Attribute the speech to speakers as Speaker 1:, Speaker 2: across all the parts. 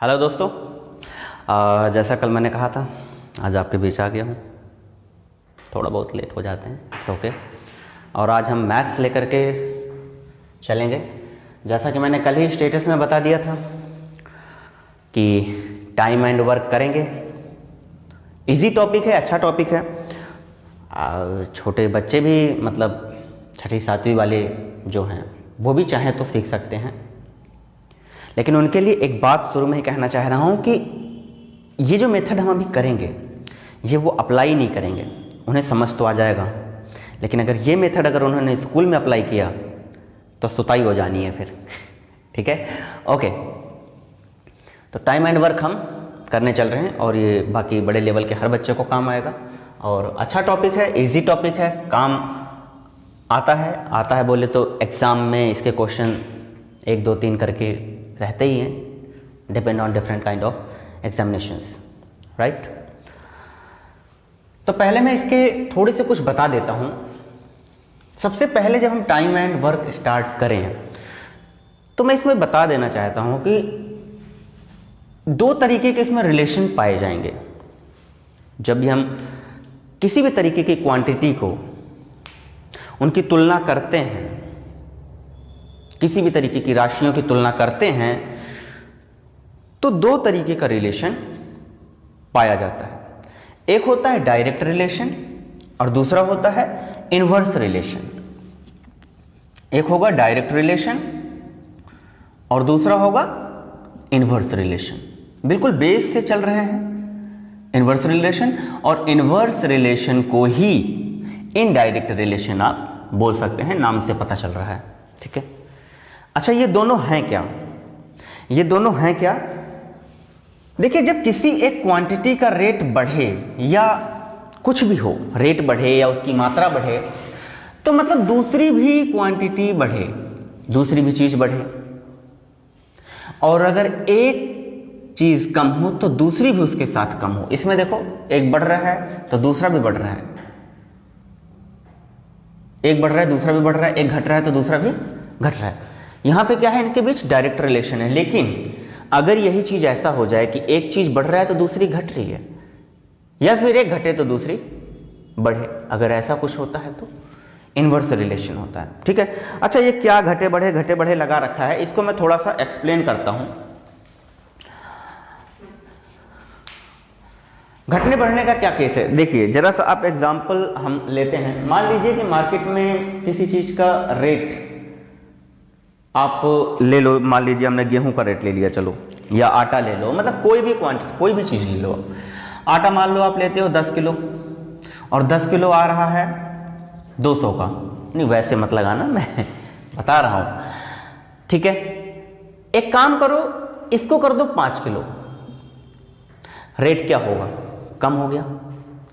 Speaker 1: Hello दोस्तों, जैसा कल मैंने कहा था आज आपके बीच आ गया हूँ। थोड़ा बहुत लेट हो जाते हैं, इट्स ओके। और आज हम मैथ्स लेकर के चलेंगे। जैसा कि मैंने कल ही स्टेटस में बता दिया था कि टाइम एंड वर्क करेंगे। इजी टॉपिक है, अच्छा टॉपिक है। छोटे बच्चे भी मतलब छठी सातवीं वाले जो हैं वो भी चाहें तो सीख सकते हैं। लेकिन उनके लिए एक बात शुरू में ही कहना चाह रहा हूँ कि ये जो मेथड हम अभी करेंगे ये वो अप्लाई नहीं करेंगे, उन्हें समझ तो आ जाएगा, लेकिन अगर ये मेथड अगर उन्होंने स्कूल में अप्लाई किया तो सुताई हो जानी है फिर। ठीक है, ओके। तो टाइम एंड वर्क हम करने चल रहे हैं और ये बाकी बड़े लेवल के हर बच्चे को काम आएगा और अच्छा टॉपिक है, इजी टॉपिक है, काम आता है बोले तो एग्ज़ाम में इसके क्वेश्चन 1 2 3 करके रहते ही हैं, depend on different kind of examinations, right. तो पहले मैं इसके थोड़े से कुछ बता देता हूं। सबसे पहले जब हम टाइम एंड वर्क स्टार्ट करें तो मैं इसमें बता देना चाहता हूं कि 2 तरीके के इसमें रिलेशन पाए जाएंगे। जब भी हम किसी भी तरीके की क्वांटिटी को उनकी तुलना करते हैं, किसी भी तरीके की राशियों की तुलना करते हैं, तो 2 तरीके का रिलेशन पाया जाता है। एक होता है डायरेक्ट रिलेशन और दूसरा होता है इनवर्स रिलेशन। एक होगा डायरेक्ट रिलेशन और दूसरा होगा इनवर्स रिलेशन। बिल्कुल बेस से चल रहे हैं इनवर्स रिलेशन, और इनवर्स रिलेशन को ही इनडायरेक्ट रिलेशन आप बोल सकते हैं, नाम से पता चल रहा है। ठीक है, अच्छा ये दोनों हैं क्या? ये दोनों हैं क्या? देखिए, जब किसी एक क्वांटिटी का रेट बढ़े या कुछ भी हो, रेट बढ़े या उसकी मात्रा बढ़े, तो मतलब दूसरी भी क्वांटिटी बढ़े, दूसरी भी चीज बढ़े। और अगर एक चीज कम हो तो दूसरी भी उसके साथ कम हो। इसमें देखो, एक बढ़ रहा है तो दूसरा भी बढ़ रहा है, एक बढ़ रहा है दूसरा भी बढ़ रहा है, एक घट रहा है तो दूसरा भी घट रहा है। यहां पे क्या है, इनके बीच डायरेक्ट रिलेशन है। लेकिन अगर यही चीज ऐसा हो जाए कि एक चीज बढ़ रहा है तो दूसरी घट रही है, या फिर एक घटे तो दूसरी बढ़े, अगर ऐसा कुछ होता है तो इनवर्स रिलेशन होता है। ठीक है, अच्छा ये क्या घटे बढ़े लगा रखा है, इसको मैं थोड़ा सा एक्सप्लेन करता हूं। घटने बढ़ने का क्या केस है, देखिए जरा सा आप एग्जांपल हम लेते हैं। मान लीजिए कि मार्केट में किसी चीज का रेट आप ले लो, मान लीजिए हमने गेहूं का रेट ले लिया, चलो, या आटा ले लो, मतलब कोई भी क्वांटिटी, कोई भी चीज ले लो। आटा मान लो आप लेते हो 10 किलो और 10 किलो आ रहा है 200 का। नहीं, वैसे मत लगाना, मैं बता रहा हूं। ठीक है, एक काम करो, इसको कर दो 5 किलो, रेट क्या होगा, कम हो गया,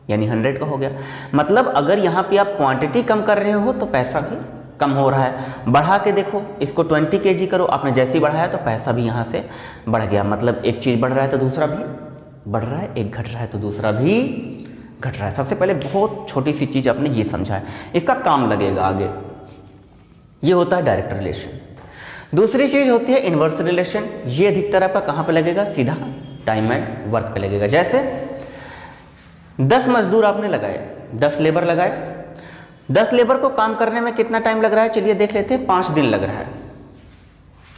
Speaker 1: यानी 100 का हो गया। मतलब अगर यहां पे आप क्वांटिटी कम कर रहे हो तो पैसा भी कम हो रहा है। बढ़ा के देखो, इसको 20 kg करो, आपने जैसे ही बढ़ाया तो पैसा भी यहां से बढ़ गया। मतलब एक चीज बढ़ रहा है तो दूसरा भी बढ़ रहा है, एक घट रहा है तो दूसरा भी घट रहा है। सबसे पहले बहुत छोटी सी चीज आपने ये समझा है, इसका काम लगेगा आगे। ये होता है डायरेक्ट रिलेशन। दूसरी चीज होती है इनवर्स रिलेशन। ये अधिकतर आपका कहां पे लगेगा, सीधा टाइम एंड वर्क पे लगेगा। जैसे 10 मजदूर आपने लगाए, 10 लेबर लगाए, 10 लेबर को काम करने में कितना टाइम लग रहा है, चलिए देख लेते हैं, 5 दिन लग रहा है।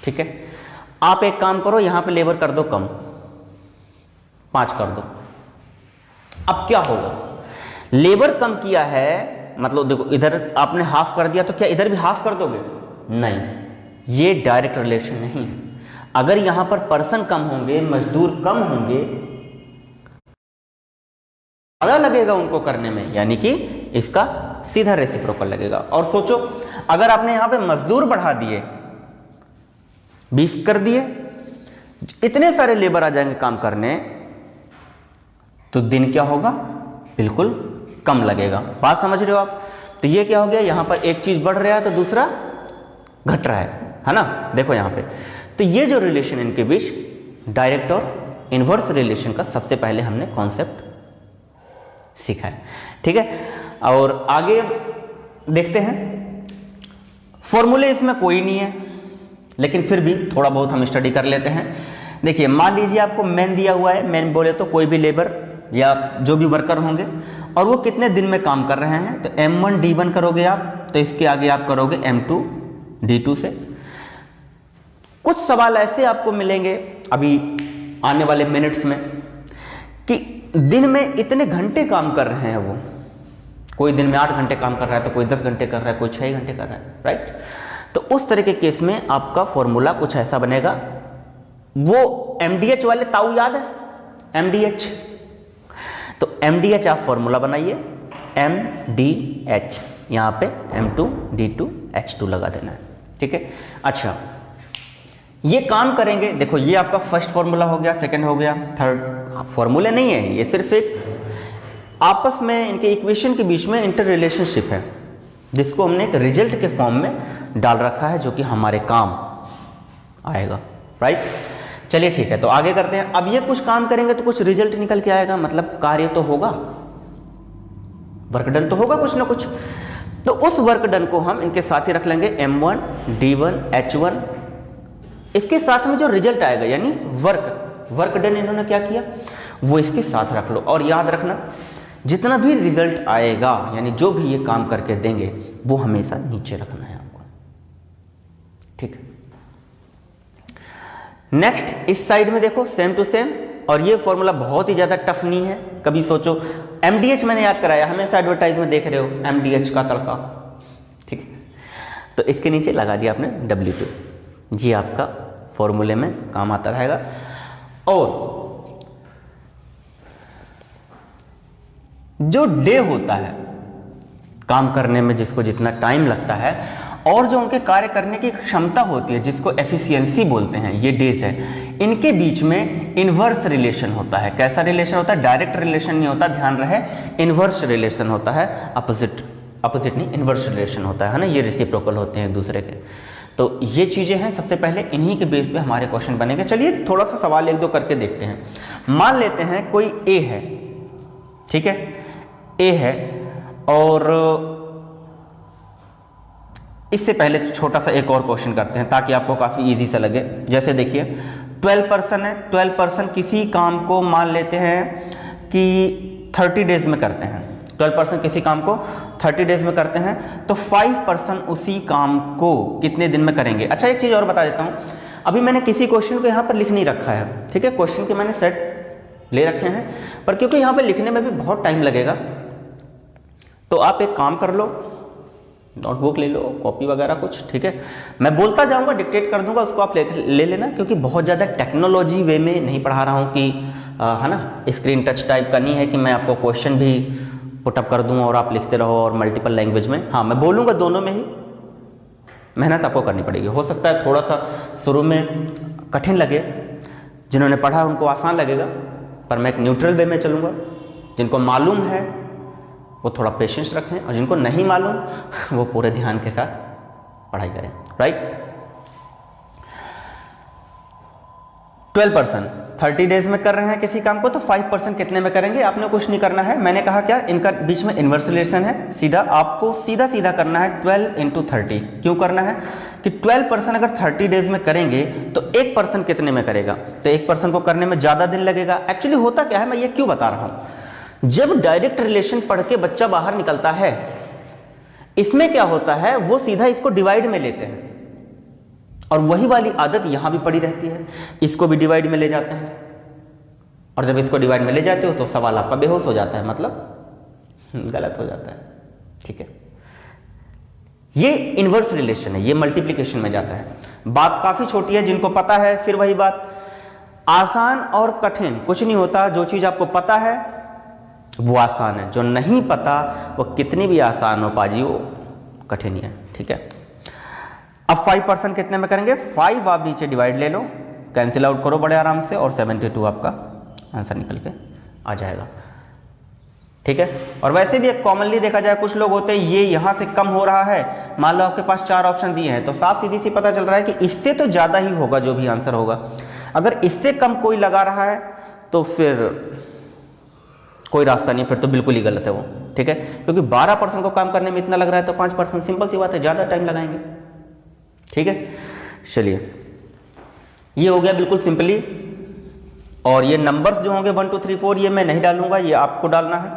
Speaker 1: ठीक है, आप एक काम करो, यहां पे लेबर कर दो कम, 5 कर दो। अब क्या होगा, लेबर कम किया है, मतलब देखो इधर आपने हाफ कर दिया तो क्या इधर भी हाफ कर दोगे? नहीं, ये डायरेक्ट रिलेशन नहीं है। अगर यहां पर पर्सन कम होंगे, मजदूर कम होंगे, ज्यादा लगेगा उनको करने में, यानी कि इसका सीधा रेसिप्रोकल लगेगा। और सोचो, अगर आपने यहां पे मजदूर बढ़ा दिए, 20 कर दिए, इतने सारे लेबर आ जाएंगे काम करने, तो दिन क्या होगा, बिल्कुल कम लगेगा। बात समझ रहे हो आप? तो ये क्या हो गया, यहां पर एक चीज बढ़ रहा है तो दूसरा घट रहा है ना। देखो यहां पे, तो ये जो रिलेशन इनके बीच डायरेक्ट और इनवर्स रिलेशन का सबसे पहले हमने कॉन्सेप्ट सीखा है। ठीक है, और आगे देखते हैं। फॉर्मूले इसमें कोई नहीं है, लेकिन फिर भी थोड़ा बहुत हम स्टडी कर लेते हैं। देखिए मान लीजिए आपको मैन दिया हुआ है, मैन बोले तो कोई भी लेबर या जो भी वर्कर होंगे, और वो कितने दिन में काम कर रहे हैं, तो M1 D1 करोगे आप, तो इसके आगे आप करोगे M2 D2 से। कुछ सवाल ऐसे आपको मिलेंगे अभी आने वाले मिनट्स में कि दिन में इतने घंटे काम कर रहे हैं वो, कोई दिन में 8 घंटे काम कर रहा है, तो कोई 10 घंटे कर रहा है, कोई 6 घंटे कर रहा है, राइट। तो उस तरह के केस में आपका फॉर्मूला कुछ ऐसा बनेगा, वो MDH वाले ताऊ याद है, MDH, तो MDH आप फॉर्मूला बनाइए, MDH, यहां पे M2 D2 H2 लगा देना है, ठीक है। अच्छा, ये काम करेंगे, देखो ये आपका फर्स्ट फॉर्मूला हो गया, सेकंड हो गया, थर्ड फॉर्मूले नहीं है, ये सिर्फ एक आपस में इनके इक्वेशन के बीच में इंटर रिलेशनशिप है, जिसको हमने एक रिजल्ट के फॉर्म में डाल रखा है, जो कि हमारे काम आएगा, राइट। चलिए ठीक है, तो आगे करते हैं। अब ये कुछ काम करेंगे तो कुछ रिजल्ट निकल के आएगा, मतलब कार्य तो होगा, वर्क डन तो होगा कुछ ना कुछ। तो उस वर्क डन को हम इनके साथ ही रख लेंगे, M1 D1 H1, इसके साथ में जो रिजल्ट आएगा यानी वर्क डन इन्होंने क्या किया वो इसके साथ रख लो। और याद रखना, जितना भी रिजल्ट आएगा यानी जो भी ये काम करके देंगे वो हमेशा नीचे रखना है आपको, ठीक है। नेक्स्ट इस साइड में देखो सेम टू सेम, और ये फॉर्मूला बहुत ही ज्यादा टफ नहीं है, कभी सोचो MDH मैंने याद कराया, हमेशा एडवर्टाइज में देख रहे हो MDH का तड़का, ठीक है। तो इसके नीचे लगा दिया आपने W2, जी आपका फॉर्मूले में काम आता रहेगा। और जो डे होता है काम करने में, जिसको जितना टाइम लगता है, और जो उनके कार्य करने की क्षमता होती है जिसको एफिशिएंसी बोलते हैं, ये डेज है, इनके बीच में इनवर्स रिलेशन होता है। कैसा रिलेशन होता है? डायरेक्ट रिलेशन नहीं होता, ध्यान रहे, इनवर्स रिलेशन होता है, अपोजिट नहीं, इनवर्स रिलेशन होता है ना, ये रेसिप्रोकल होते हैं एक दूसरे के। तो ये चीजें हैं, सबसे पहले इन्हीं के बेस पे हमारे क्वेश्चन बनेंगे। चलिए थोड़ा सा सवाल एक दो करके देखते हैं। मान लेते हैं कोई ए है, ठीक है, ए है, और इससे पहले छोटा सा एक और क्वेश्चन करते हैं ताकि आपको काफी इजी सा लगे। जैसे देखिए 12 पर्सन है, 12 पर्सन किसी काम को मान लेते हैं कि 30 डेज में करते हैं, 12 पर्सन किसी काम को 30 डेज में करते हैं, तो 5 पर्सन उसी काम को कितने दिन में करेंगे। अच्छा एक चीज और बता देता हूं, अभी मैंने किसी क्वेश्चन को यहां पर लिख नहीं रखा है, ठीक है, क्वेश्चन के मैंने सेट ले रखे हैं, पर क्योंकि यहां पर लिखने में भी बहुत टाइम लगेगा, तो आप एक काम कर लो, नोटबुक ले लो, कॉपी वगैरह कुछ, ठीक है, मैं बोलता जाऊंगा, डिक्टेट कर दूंगा, उसको आप ले लेना, क्योंकि बहुत ज़्यादा टेक्नोलॉजी वे में नहीं पढ़ा रहा हूँ कि है ना, स्क्रीन टच टाइप का नहीं है कि मैं आपको क्वेश्चन भी पुटअप कर दूं और आप लिखते रहो और मल्टीपल लैंग्वेज में। हाँ, मैं बोलूँगा दोनों में ही, मेहनत आपको करनी पड़ेगी। हो सकता है थोड़ा सा शुरू में कठिन लगे, जिन्होंने पढ़ा उनको आसान लगेगा, पर मैं एक न्यूट्रल वे में चलूँगा। जिनको मालूम है वो थोड़ा पेशेंस रखें, और जिनको नहीं मालूम वो पूरे ध्यान के साथ पढ़ाई करें, राइट। 12 पर्सन 30 डेज में कर रहे हैं किसी काम को, तो 5 पर्सन कितने में करेंगे? आपने कुछ नहीं करना है, मैंने कहा क्या, इनका बीच में इनवर्स रिलेशन है, सीधा आपको सीधा करना है 12 × 30। क्यों करना है कि 12 पर्सन अगर 30 डेज में करेंगे तो एक पर्सन कितने में करेगा, तो एक पर्सन को करने में ज्यादा दिन लगेगा। एक्चुअली होता क्या है, मैं ये क्यों बता रहा हूं, जब डायरेक्ट रिलेशन पढ़ के बच्चा बाहर निकलता है, इसमें क्या होता है, वो सीधा इसको डिवाइड में लेते हैं, और वही वाली आदत यहां भी पड़ी रहती है, इसको भी डिवाइड में ले जाते हैं, और जब इसको डिवाइड में ले जाते हो तो सवाल आपका बेहोश हो जाता है, मतलब गलत हो जाता है, ठीक है। ये इनवर्स रिलेशन है, ये मल्टीप्लिकेशन में जाता है। बात काफी छोटी है, जिनको पता है, फिर वही बात, आसान और कठिन कुछ नहीं होता, जो चीज आपको पता है वो आसान है, जो नहीं पता वो कितनी भी आसान हो पाजी वो कठिन है, ठीक है। अब 5 पर्सन कितने में करेंगे, 5 आप नीचे डिवाइड ले लो, कैंसिल आउट करो बड़े आराम से, और 72 आपका आंसर निकल के आ जाएगा, ठीक है। और वैसे भी एक कॉमनली देखा जाए, कुछ लोग होते हैं ये यहां से कम हो रहा है, मान लो आपके पास 4 ऑप्शन दिए हैं, तो साफ सीधी सी पता चल रहा है कि इससे तो ज्यादा ही होगा जो भी आंसर होगा। अगर इससे कम कोई लगा रहा है तो फिर कोई रास्ता नहीं, फिर तो बिल्कुल ही गलत है वो, ठीक है, क्योंकि 12 पर्सन को काम करने में इतना लग रहा है, तो 5 पर्सन सिंपल सी बात है, ज्यादा टाइम लगाएंगे, ठीक है। चलिए ये हो गया बिल्कुल सिंपली और ये नंबर्स जो होंगे 1 2 3 4 ये मैं नहीं डालूंगा, ये आपको डालना है।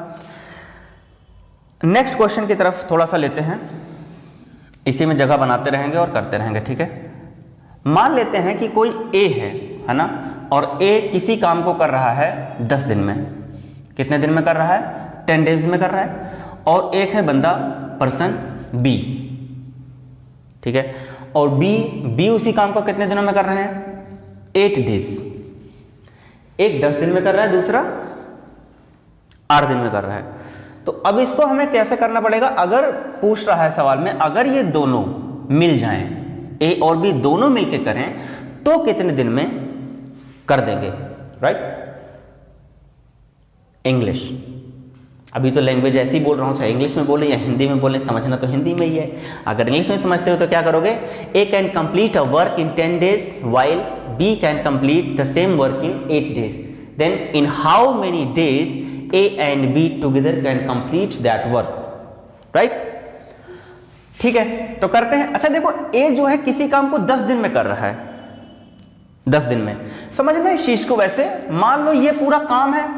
Speaker 1: नेक्स्ट क्वेश्चन की तरफ थोड़ा सा लेते हैं, इसी में जगह बनाते रहेंगे और करते रहेंगे, ठीक है। मान लेते हैं कि कोई ए है ना, और ए किसी काम को कर रहा है 10 दिन में। कितने दिन में कर रहा है? 10 डेज में कर रहा है। और एक है बंदा पर्सन बी, ठीक है, और बी उसी काम को कितने दिनों में कर रहे हैं? 8 डेज। एक 10 दिन में कर रहा है, दूसरा 8 दिन में कर रहा है। तो अब इसको हमें कैसे करना पड़ेगा? अगर पूछ रहा है सवाल में, अगर ये दोनों मिल जाएं, ए और बी दोनों मिलके करें तो कितने दिन में कर देंगे, राइट? इंग्लिश, अभी तो लैंग्वेज ऐसी बोल रहा हूं, चाहे इंग्लिश में बोले या हिंदी में बोले, समझना तो हिंदी में ही है। अगर इंग्लिश में समझते हो तो क्या करोगे? A can complete a work in 10 days while B can complete the same work in 8 days. Then in how many days A and B together can complete that work, right? ठीक है, तो करते हैं। अच्छा देखो, A जो है किसी काम को 10 दिन में कर रहा है, 10 दिन में। समझना इस चीज को। वैसे मान लो ये पूरा काम है,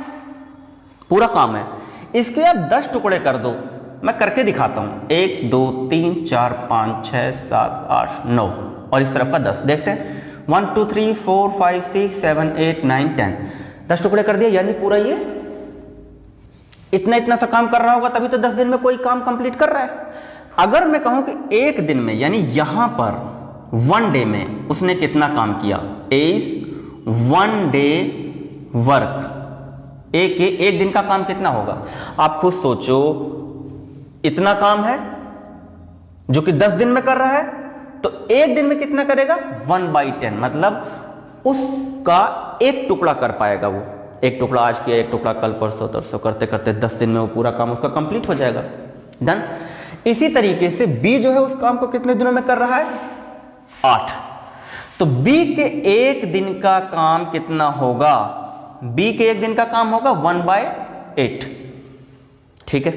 Speaker 1: पूरा काम है, इसके आप 10 टुकड़े कर दो। मैं करके दिखाता हूं। 1 2 3 4 5 6 7 8 9 और इस तरफ का 10। देखते हैं 1 2 3 4 5 6 7 8 9 10। 10 टुकड़े कर दिए, यानी पूरा ये इतना सा काम कर रहा होगा, तभी तो 10 दिन में कोई काम कंप्लीट कर रहा है। अगर मैं कहूं कि एक दिन में, यानी यहां पर 1 डे में उसने कितना काम किया, इज 1 डे वर्क। एक दिन का काम कितना होगा? आप खुद सोचो, इतना काम है जो कि 10 दिन में कर रहा है, तो एक दिन में कितना करेगा? 1/10, मतलब उसका एक टुकड़ा कर पाएगा वो। एक टुकड़ा आज किया, एक टुकड़ा कल, परसों, तरसों, करते करते 10 दिन में वो पूरा काम उसका कंप्लीट हो जाएगा। डन। इसी तरीके से बी जो है उस काम को कितने दिनों में कर रहा है? 8। तो बी के एक दिन का काम कितना होगा? बी के एक दिन का काम होगा 1/8, ठीक है,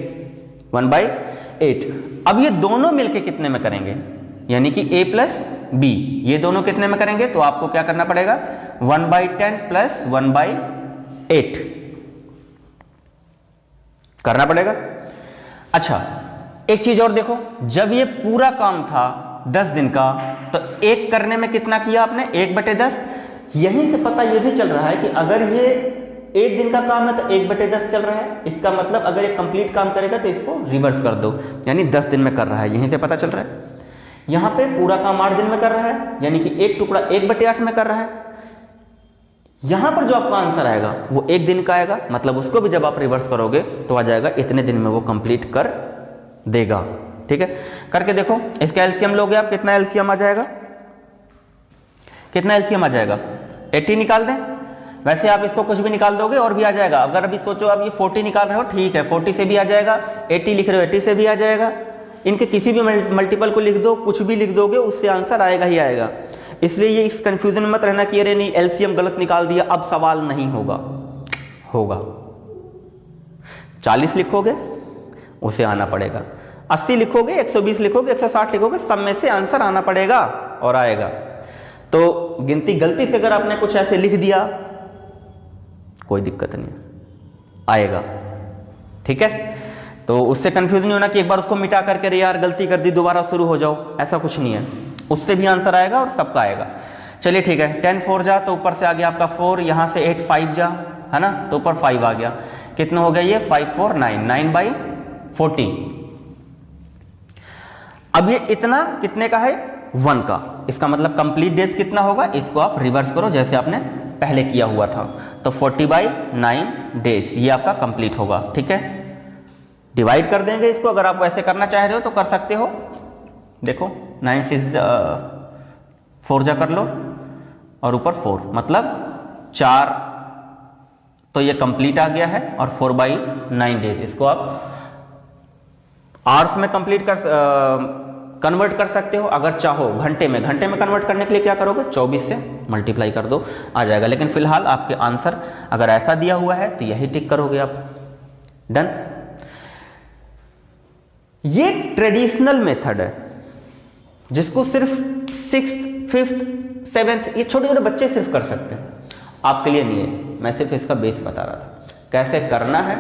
Speaker 1: 1/8। अब ये दोनों मिलके कितने में करेंगे? यानी कि a प्लस बी, ये दोनों कितने में करेंगे? तो आपको क्या करना पड़ेगा? 1/10 प्लस 1/8 करना पड़ेगा। अच्छा, एक चीज और देखो, जब ये पूरा काम था 10 दिन का, तो एक करने में कितना किया आपने? 1/10। यहीं से पता यह भी चल रहा है कि अगर ये एक दिन का काम है तो 1/10 चल रहा है। इसका मतलब अगर ये कंप्लीट काम करेगा तो इसको रिवर्स कर दो, यानी 10 दिन में कर रहा है। यहीं से पता चल रहा है। यहां पे पूरा काम 8 दिन में कर रहा है, यानी कि एक टुकड़ा 1/8 में कर रहा है। यहां पर जो आपका आंसर आएगा वो एक दिन का आएगा, मतलब उसको भी जब आप रिवर्स करोगे तो आ जाएगा इतने दिन में वो कंप्लीट कर देगा। ठीक है, करके देखो। इसका एलसीएम लोगे आप, कितना एलसीएम आ जाएगा? कितना एलसीएम आ जाएगा? 80 निकाल दें। वैसे आप इसको कुछ भी निकाल दोगे और भी आ जाएगा। अगर अभी सोचो आप ये 40 निकाल रहे हो, ठीक है, 40 से भी आ जाएगा। 80 लिख रहे हो, 80 से भी आ जाएगा। इनके किसी भी मल्टीपल को लिख दो, कुछ भी लिख दोगे, उससे आंसर आएगा ही आएगा। इसलिए ये इस कंफ्यूजन में मत रहना कि अरे नहीं एलसीएम गलत निकाल दिया, अब सवाल नहीं होगा। होगा 40 लिखोगे उसे आना पड़ेगा, 80 लिखोगे, 120 लिखोगे, 160 लिखोगे, सब में से आंसर आना पड़ेगा और आएगा। तो गिनती गलती से अगर आपने कुछ ऐसे लिख दिया कोई दिक्कत नहीं, आएगा। ठीक है, तो उससे कंफ्यूज नहीं होना कि एक बार उसको मिटा करके अरे यार गलती कर दी दोबारा शुरू हो जाओ, ऐसा कुछ नहीं है। उससे भी आंसर आएगा और सबका आएगा। चलिए ठीक है, 10 4 जा तो ऊपर से आ गया आपका 4, यहां से 8 5 जा, है ना, तो ऊपर 5 आ गया। कितना हो गया ये? 5 4 9, 9/40। अब ये इतना कितने का है? 1 का। इसका मतलब कंप्लीट डेज कितना होगा? इसको आप रिवर्स करो जैसे आपने पहले किया हुआ था, तो 40/9 डेज ये आपका कंप्लीट होगा। ठीक है, डिवाइड कर देंगे इसको। अगर आप वैसे करना चाह रहे हो तो कर सकते हो। देखो 9 से 4 जा कर लो और ऊपर 4, मतलब 4, तो ये कंप्लीट आ गया है। और 4/9 डेज इसको आप आवर्स में कंप्लीट कन्वर्ट कर सकते हो। अगर चाहो घंटे में कन्वर्ट करने के लिए क्या करोगे? 24 से मल्टीप्लाई कर दो, आ जाएगा। लेकिन फिलहाल आपके आंसर अगर ऐसा दिया हुआ है तो यही टिक करोगे आप। डन। ये ट्रेडिशनल मेथड है जिसको सिर्फ 6th 5th 7th ये छोटे छोटे बच्चे सिर्फ कर सकते हैं, आपके लिए नहीं है। मैं सिर्फ इसका बेस बता रहा था, कैसे करना है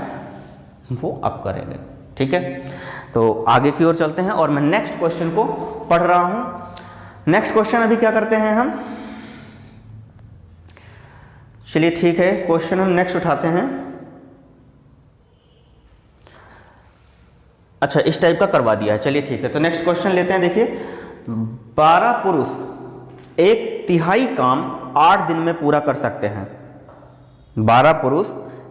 Speaker 1: वो अब करेंगे। ठीक है, तो आगे की ओर चलते हैं और मैं नेक्स्ट क्वेश्चन को पढ़ रहा हूं। नेक्स्ट क्वेश्चन अभी क्या करते हैं हम, चलिए ठीक है, क्वेश्चन हम नेक्स्ट उठाते हैं। अच्छा, इस टाइप का करवा दिया है, चलिए ठीक है। तो नेक्स्ट क्वेश्चन लेते हैं। देखिए, 12 पुरुष 1/3 काम 8 दिन में पूरा कर सकते हैं। 12 पुरुष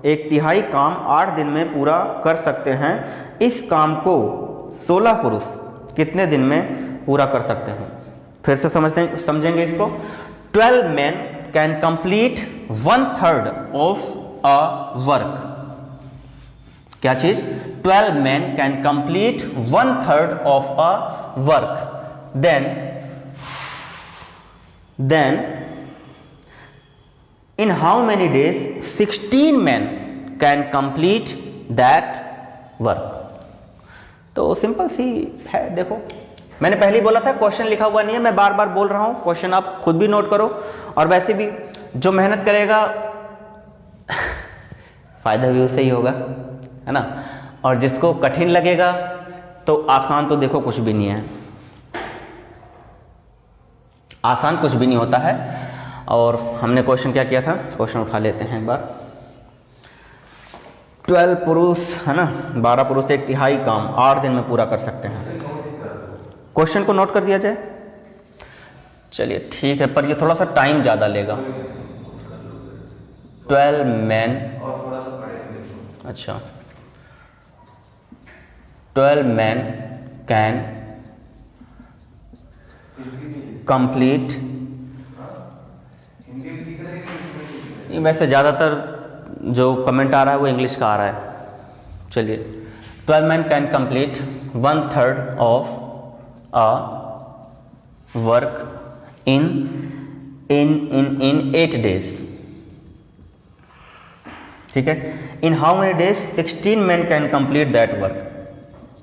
Speaker 1: 1/3 काम 8 दिन में पूरा कर सकते हैं। इस काम को 16 पुरुष कितने दिन में पूरा कर सकते हैं? फिर से समझेंगे इसको। 12 men can complete 1/3 of a work। क्या चीज? 12 men can complete 1/3 of a work, then in how many days 16 men can complete that work? तो सिंपल सी है। देखो, मैंने पहले ही बोला था क्वेश्चन लिखा हुआ नहीं है, मैं बार बार बोल रहा हूं, क्वेश्चन आप खुद भी नोट करो। और वैसे भी जो मेहनत करेगा फायदा भी उससे ही होगा, है ना। और जिसको कठिन लगेगा तो आसान तो देखो कुछ भी नहीं है, आसान कुछ भी नहीं होता है। और हमने क्वेश्चन क्या किया था, क्वेश्चन उठा लेते हैं एक बार। 12 पुरुष, है ना, 12 पुरुष 1/3 काम 8 दिन में पूरा कर सकते हैं। क्वेश्चन को नोट कर दिया जाए, चलिए ठीक है, पर ये थोड़ा सा टाइम ज़्यादा लेगा। 12 men, अच्छा, 12 men can complete, वैसे ज़्यादातर जो कमेंट आ रहा है वो इंग्लिश का आ रहा है। चलिए, 12 men can complete 1/3 of a work in 8 days। ठीक है, in how many days 16 men can complete that work?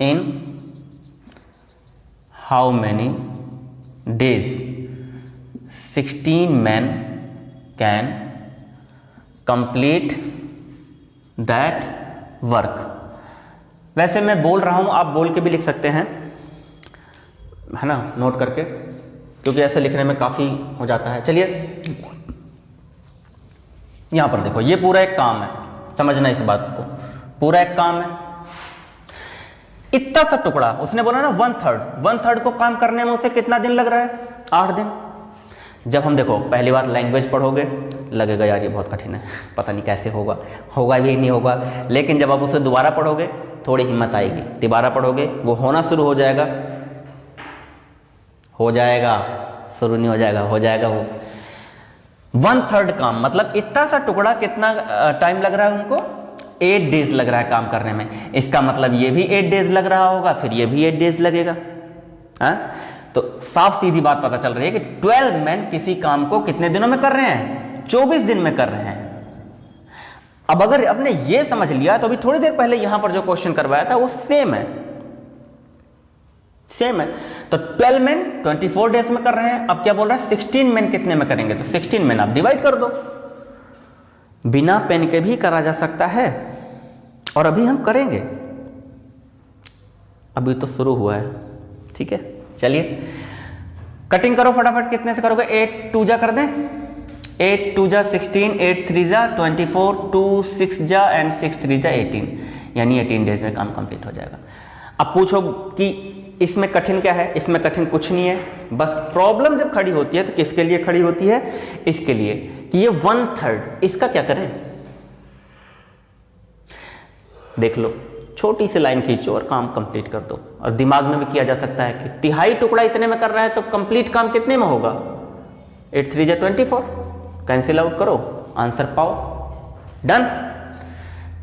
Speaker 1: In how many days 16 men can complete that work? वैसे मैं बोल रहा हूं, आप बोल के भी लिख सकते हैं, है ना, नोट करके, क्योंकि ऐसे लिखने में काफी हो जाता है। चलिए, यहां पर देखो, ये पूरा एक काम है, समझना इस बात को, पूरा एक काम है। इतना सा टुकड़ा, उसने बोला ना 1/3 को काम करने में उसे कितना दिन लग रहा है? 8 दिन। जब हम देखो पहली बार लैंग्वेज पढ़ोगे लगेगा यार ये बहुत कठिन है, पता नहीं कैसे होगा, होगा भी नहीं होगा। लेकिन जब आप उसे दोबारा पढ़ोगे थोड़ी हिम्मत आएगी, दोबारा पढ़ोगे वो होना शुरू हो जाएगा, शुरू नहीं हो जाएगा, हो जाएगा वो। 1/3 काम मतलब इतना सा टुकड़ा, कितना टाइम लग रहा है उनको? 8 डेज लग रहा है काम करने में। इसका मतलब ये भी 8 डेज लग रहा होगा, फिर ये भी 8 डेज लगेगा। तो साफ सीधी बात पता चल रही है कि 12 men किसी काम को कितने दिनों में कर रहे हैं? 24 दिन में कर रहे हैं। अब अगर आपने ये समझ लिया तो अभी थोड़ी देर पहले यहां पर जो क्वेश्चन करवाया था वो सेम है। तो 12 men 24 डेज में कर रहे हैं। अब क्या बोल रहा है? 16 men कितने में करेंगे? तो 16 men आप डिवाइड कर दो। बिना पेन के भी करा जा सकता है, और अभी हम करेंगे, अभी तो शुरू हुआ है। ठीक है, चलिए कटिंग करो फटाफट। कितने से करोगे? 8 2 जा कर दें, 8 2 जा 16, 8 3 जा 24, 2 6 जा एंड 6 3 जा 18, यानी 18 डेज में काम कंप्लीट हो जाएगा। अब पूछो कि इसमें कठिन क्या है? इसमें कठिन कुछ नहीं है, बस प्रॉब्लम जब खड़ी होती है तो किसके लिए खड़ी होती है? इसके लिए कि ये 1/3, इसका क्या करें? देख लो, छोटी सी लाइन खींचो और काम कंप्लीट कर दो। और दिमाग में भी किया जा सकता है कि 1/3 टुकड़ा इतने में कर रहा है तो कंप्लीट काम कितने में होगा? 8 3 जा 24, कैंसिल आउट करो, आंसर पाओ, डन।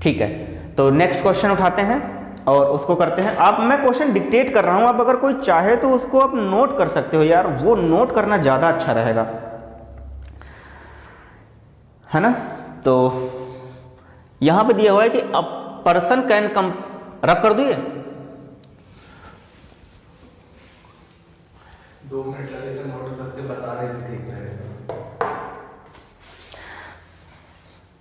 Speaker 1: ठीक है, तो नेक्स्ट क्वेश्चन उठाते हैं और उसको करते हैं। आप, मैं क्वेश्चन डिक्टेट कर रहा हूं, आप अगर कोई चाहे तो उसको आप नोट कर सकते हो यार, वो नोट करना ज्यादा अच्छा रहेगा, है ना। तो यहां पे दिया हुआ है कि a person can come, rough कर दो ये
Speaker 2: 2 मिनट लगेगा नोट करते, बता रहे हैं ठीक है।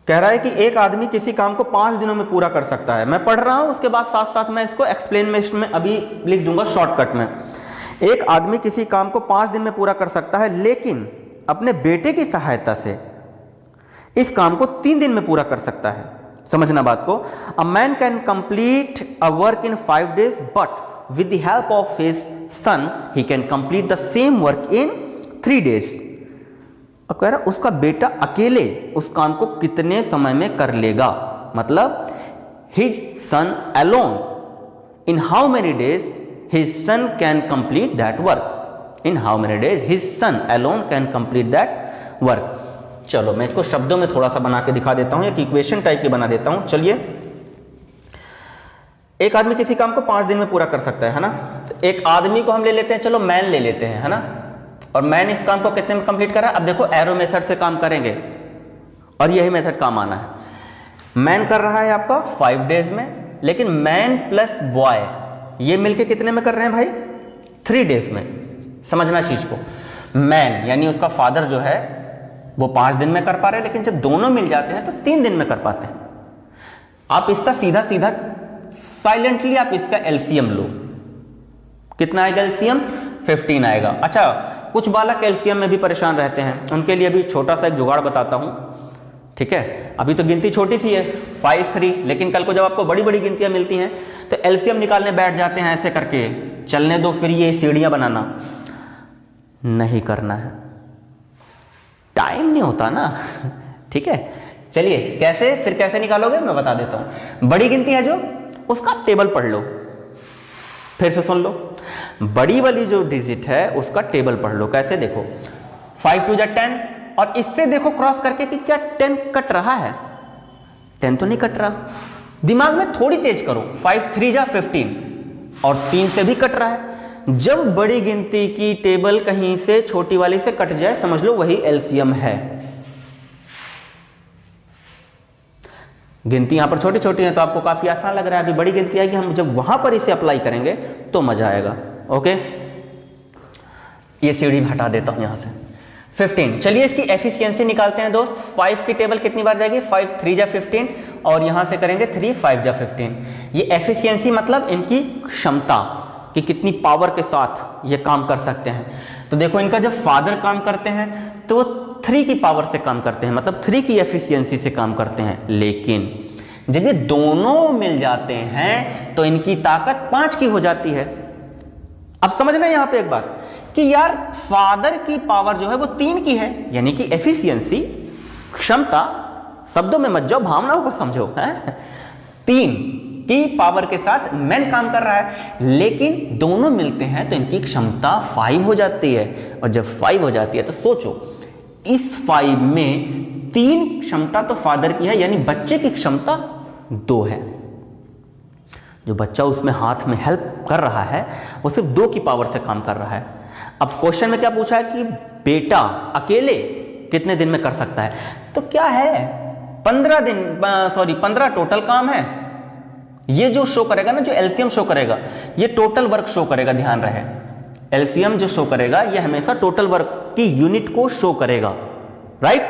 Speaker 1: कह रहा है कि एक आदमी किसी काम को 5 दिनों में पूरा कर सकता है। मैं पढ़ रहा हूं, उसके बाद साथ साथ मैं इसको एक्सप्लेनेशन में अभी लिख दूंगा शॉर्टकट में। एक आदमी किसी काम को 5 दिन में पूरा कर सकता है, लेकिन अपने बेटे की सहायता से इस काम को 3 दिन में पूरा कर सकता है। समझना बात को। A man can complete a work in 5 days, but with the help of his son he can complete the same work in 3 days। अब कह रहा उसका बेटा अकेले उस काम को कितने समय में कर लेगा, मतलब his son alone in how many days his son can complete that work. In how many days his son alone can complete that work. चलो मैं इसको शब्दों में थोड़ा सा बना के दिखा देता हूं, एक इक्वेशन टाइप की बना देता हूं। चलिए, एक आदमी किसी काम को 5 दिन में पूरा कर सकता है ना। तो एक आदमी को हम ले लेते हैं, चलो मैन ले लेते हैं, है ना। और मैन इस काम को कितने में कंप्लीट कर रहा है। अब देखो एरो मेथड से काम करेंगे और यही मेथड काम आना है। मैन कर रहा है आपका 5 days में, लेकिन मैन प्लस बॉय ये मिलके कितने में कर रहे हैं भाई, 3 days में। समझना चीज को, मैन यानी उसका फादर जो है वो 5 दिन में कर पा रहे हैं, लेकिन जब दोनों मिल जाते हैं तो 3 दिन में कर पाते हैं। आप इसका सीधा सीधा साइलेंटली आप इसका एलसीएम लो। कितना आएगा एलसीएम, 15 आएगा। अच्छा, कुछ बालक एलसीएम में भी परेशान रहते हैं, उनके लिए भी छोटा सा एक जुगाड़ बताता हूं, ठीक है। अभी तो गिनती छोटी सी है 5 3, लेकिन कल को जब आपको बड़ी बड़ी गिनतियां मिलती हैं तो एलसीएम निकालने बैठ जाते हैं ऐसे करके। चलने दो, फिर ये सीढ़ियां बनाना नहीं करना है, टाइम नहीं होता ना, ठीक है। चलिए कैसे, फिर कैसे निकालोगे मैं बता देता हूं। बड़ी गिनती है जो, उसका टेबल पढ़ लो, फिर से सुन लो। बड़ी वाली जो डिजिट है उसका टेबल पढ़ लो। कैसे, देखो 5 2 10, और इससे देखो क्रॉस करके कि क्या 10 कट रहा है। 10 तो नहीं कट रहा, दिमाग में थोड़ी तेज करो। 5 3 15 और 3 से भी कट रहा है। जब बड़ी गिनती की टेबल कहीं से छोटी वाली से कट जाए, समझ लो वही एलसीएम है। गिनती यहां पर छोटी छोटी है तो आपको काफी आसान लग रहा है। अभी बड़ी गिनती आएगी, हम जब वहां पर इसे अप्लाई करेंगे तो मजा आएगा। ओके, ये सीढ़ी हटा देता हूं यहां से। 15, चलिए इसकी एफिशिएंसी निकालते हैं दोस्त। 5 की टेबल कितनी बार जाएगी, 5 3 15, और यहां से करेंगे 3 5 15। ये एफिशिएंसी मतलब इनकी क्षमता कि कितनी पावर के साथ ये काम कर सकते हैं। तो देखो इनका जब फादर काम करते हैं तो वो 3 की पावर से काम करते हैं, मतलब 3 की एफिशिएंसी से काम करते हैं। लेकिन जब ये दोनों मिल जाते हैं तो इनकी ताकत 5 की हो जाती है। अब समझना यहां पे एक बात कि यार फादर की पावर जो है वो 3 की है, यानी कि एफिशिएंसी, क्षमता, शब्दों में मत जाओ, भावनाओं को समझो, है 3 की पावर के साथ मैन काम कर रहा है, लेकिन दोनों मिलते हैं तो इनकी क्षमता 5 हो जाती है। और जब 5 हो जाती है तो सोचो इस 5 में 3 क्षमता तो फादर की है, यानी बच्चे की क्षमता 2 है। जो बच्चा उसमें हाथ में हेल्प कर रहा है वो सिर्फ 2 की पावर से काम कर रहा है। अब क्वेश्चन में क्या पूछा है कि बेटा अकेले कितने दिन में कर सकता है, तो क्या है 15 टोटल काम है। ये जो शो करेगा ना, जो एलसीएम शो करेगा, ये टोटल वर्क शो करेगा। ध्यान रहे, एलसीएम जो शो करेगा ये हमेशा टोटल वर्क की यूनिट को शो करेगा, राइट।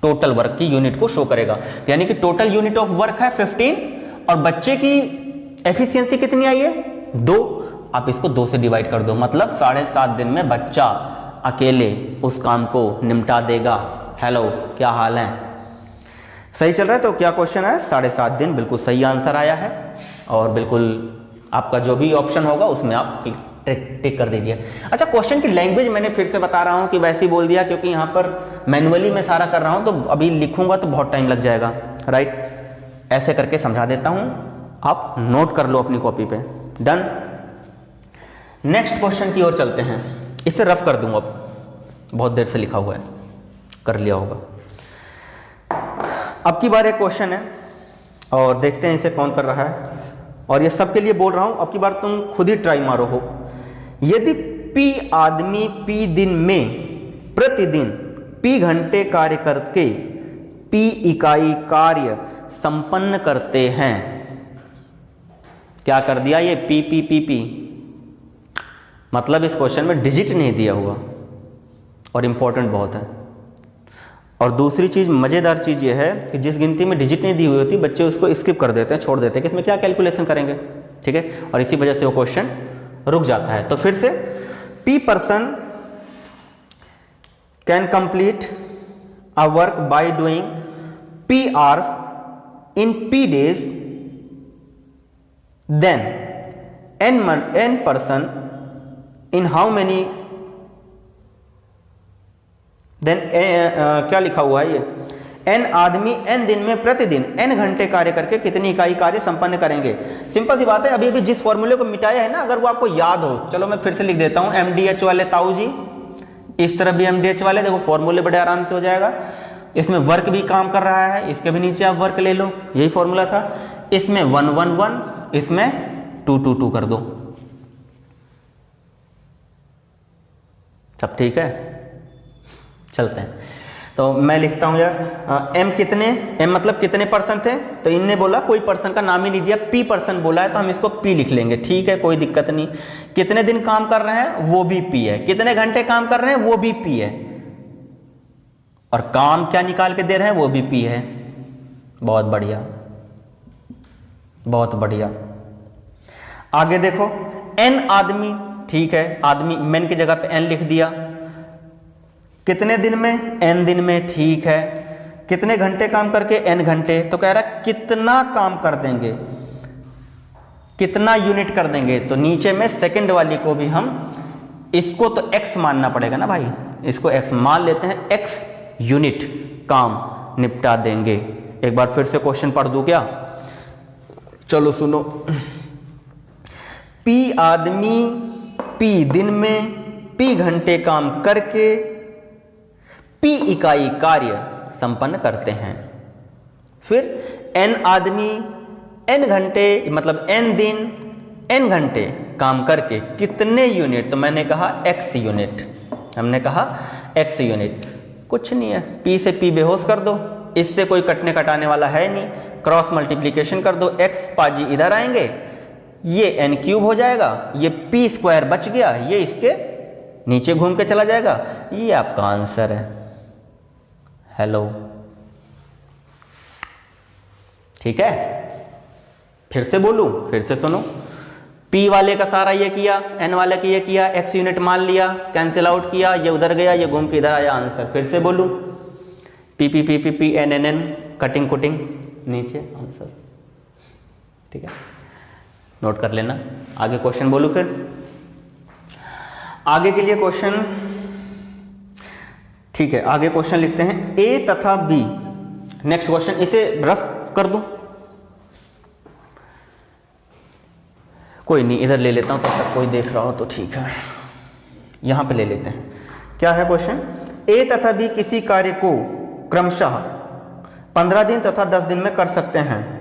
Speaker 1: टोटल वर्क की यूनिट को शो करेगा, यानी कि टोटल यूनिट ऑफ वर्क है 15 और बच्चे की एफिशिएंसी कितनी आई है 2। आप इसको 2 से डिवाइड कर दो, मतलब 7.5 दिन में बच्चा अकेले उस काम को निपटा देगा। हेलो, क्या हाल है, सही चल रहा है। तो क्या क्वेश्चन है, 7.5 दिन, बिल्कुल सही आंसर आया है। और बिल्कुल आपका जो भी ऑप्शन होगा उसमें आप टिक कर दीजिए। अच्छा, क्वेश्चन की लैंग्वेज मैंने फिर से बता रहा हूं कि वैसे ही बोल दिया, क्योंकि यहां पर मैनुअली मैं सारा कर रहा हूं तो अभी लिखूंगा तो बहुत टाइम लग जाएगा, राइट। ऐसे करके समझा देता हूं, आप नोट कर लो अपनी कॉपी पे। डन। नेक्स्ट क्वेश्चन की ओर चलते हैं। इसे रफ कर दूंगा, बहुत देर से लिखा हुआ है, कर लिया होगा। अब की बार एक क्वेश्चन है और देखते हैं इसे कौन कर रहा है। और ये सबके लिए बोल रहा हूं, अब की बार तुम खुद ही ट्राई मारो हो। यदि P आदमी P दिन में प्रतिदिन P घंटे कार्य करके P इकाई कार्य संपन्न करते हैं। क्या कर दिया ये P, मतलब इस क्वेश्चन में डिजिट नहीं दिया हुआ और इंपॉर्टेंट बहुत है। और दूसरी चीज़, मज़ेदार चीज़ ये है कि जिस गिनती में डिजिट नहीं दी हुई होती बच्चे उसको स्किप कर देते हैं, छोड़ देते हैं कि इसमें क्या कैलकुलेशन करेंगे, ठीक है, और इसी वजह से वो क्वेश्चन रुक जाता है। तो फिर से P person can complete a work by doing P hours in P days, then n person in how many, then क्या लिखा हुआ है ये, n आदमी n दिन में प्रतिदिन n घंटे कार्य करके कितनी इकाई कार्य संपन्न करेंगे। सिंपल सी बात है, अभी अभी जिस फॉर्मूले को मिटाया है ना, अगर वो आपको याद हो, चलो मैं फिर से लिख देता हूं, MDH वाले ताऊ जी, इस तरह भी MDH वाले, देखो फॉर्मूले बड़े आराम से हो जाएगा। इसमें वर्क भी काम कर रहा है, इसके भी नीचे आप वर्क ले लो, यही फॉर्मूला था। इसमें 1 1 1, इसमें 2 2 2 कर दो, सब ठीक है। चलते हैं, तो मैं लिखता हूं यार, m कितने, m मतलब कितने पर्सन थे, तो इनने बोला कोई पर्सन का नाम ही नहीं दिया, p पर्सन बोला है, तो हम इसको p लिख लेंगे, ठीक है, कोई दिक्कत नहीं। कितने दिन काम कर रहे हैं, वो भी p है, कितने घंटे काम कर रहे हैं, वो भी p है, और काम क्या निकाल के दे रहे हैं, वो भी p है। बहुत बढ़िया, बहुत बढ़िया। आगे देखो, n आदमी, ठीक है, आदमी मैन की जगह पे n लिख दिया, कितने दिन में, n दिन में, ठीक है, कितने घंटे काम करके, n घंटे, तो कह रहा है कितना काम कर देंगे, कितना यूनिट कर देंगे, तो नीचे में सेकंड वाली को भी हम, इसको तो x मानना पड़ेगा ना भाई, इसको x मान लेते हैं, x यूनिट काम निपटा देंगे। एक बार फिर से क्वेश्चन पढ़ दूं क्या, चलो सुनो, p आदमी p दिन में p घंटे काम करके p इकाई कार्य संपन्न करते हैं। फिर n आदमी n घंटे, मतलब n दिन n घंटे काम करके कितने यूनिट, तो मैंने कहा x यूनिट, हमने कहा x यूनिट। कुछ नहीं है, p से p बेहोश कर दो, इससे कोई कटने कटाने वाला है नहीं, क्रॉस मल्टीप्लीकेशन कर दो, x पाजी इधर आएंगे, ये n क्यूब हो जाएगा, ये p स्क्वायर बच गया, ये इसके नीचे घूम के चला जाएगा, ये आपका आंसर है। हेलो, ठीक है, फिर से बोलूं, फिर से सुनो, P वाले का सारा ये किया, N वाले का ये किया, X यूनिट मान लिया, कैंसिल आउट किया, ये उधर गया, ये घूम के इधर आया, आंसर। फिर से बोलूं, P P P P P N N N, cutting कुटिंग, नीचे आंसर, ठीक है, नोट कर लेना। आगे क्वेश्चन बोलूं, फिर आगे के लिए क्वेश्चन, ठीक है, आगे क्वेश्चन लिखते हैं, A तथा B, नेक्स्ट क्वेश्चन, इसे रफ कर दूं, कोई नहीं, इधर ले लेता हूं, तब तक कोई देख रहा हो तो ठीक है, यहां पे ले लेते हैं। क्या है क्वेश्चन, A तथा B किसी कार्य को क्रमशः 15 दिन तथा 10 दिन में कर सकते हैं,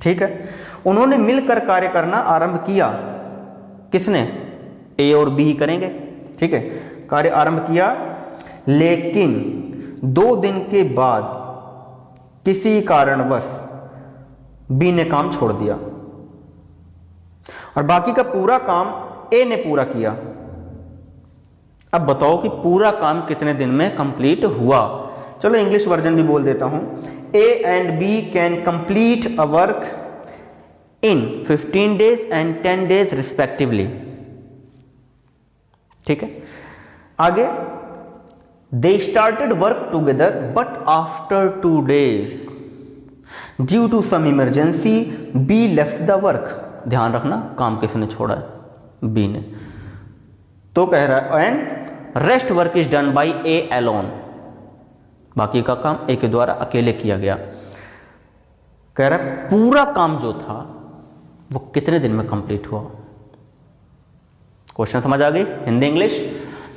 Speaker 1: ठीक है। उन्होंने मिलकर कार्य करना आरंभ किया, किसने, A और B करेंगे, ठीक है, कार्य आरंभ किया, लेकिन 2 दिन के बाद किसी कारणवश B ने काम छोड़ दिया और बाकी का पूरा काम A ने पूरा किया। अब बताओ कि पूरा काम कितने दिन में कंप्लीट हुआ। चलो इंग्लिश वर्जन भी बोल देता हूं, A and B can complete a work in 15 days and 10 days respectively, ठीक है। आगे, they started work together but after 2 days due to some emergency B left the work। ध्यान रखना, काम किसने छोड़ा है, B ने। तो कह रहा है and rest work is done by A alone, बाकी का काम A के द्वारा अकेले किया गया। कह रहा है पूरा काम जो था वो कितने दिन में कंप्लीट हुआ। क्वेश्चन समझ आ गई, हिंदी इंग्लिश।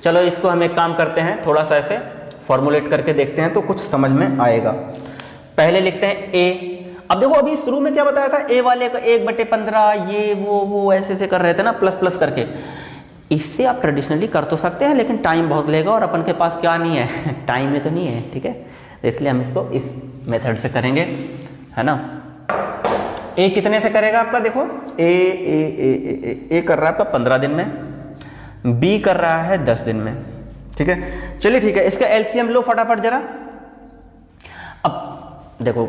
Speaker 1: चलो इसको हम एक काम करते हैं, थोड़ा सा ऐसे फॉर्मुलेट करके देखते हैं तो कुछ समझ में आएगा। पहले लिखते हैं A। अब देखो अभी शुरू में क्या बताया था, A वाले का 1/15 ये वो ऐसे ऐसे कर रहे थे ना, प्लस प्लस करके। इससे आप ट्रेडिशनली कर तो सकते हैं लेकिन टाइम बहुत लेगा और अपन के पास क्या नहीं है, टाइम में तो नहीं है, ठीक है। इसलिए हम इसको इस मेथड से करेंगे, है ना। A कितने से करेगा आपका, देखो A कर रहा है आपका 15 दिन में, B कर रहा है 10 दिन में, ठीक है। चलिए ठीक है, इसका एलसीएम लो फटाफट जरा, देखो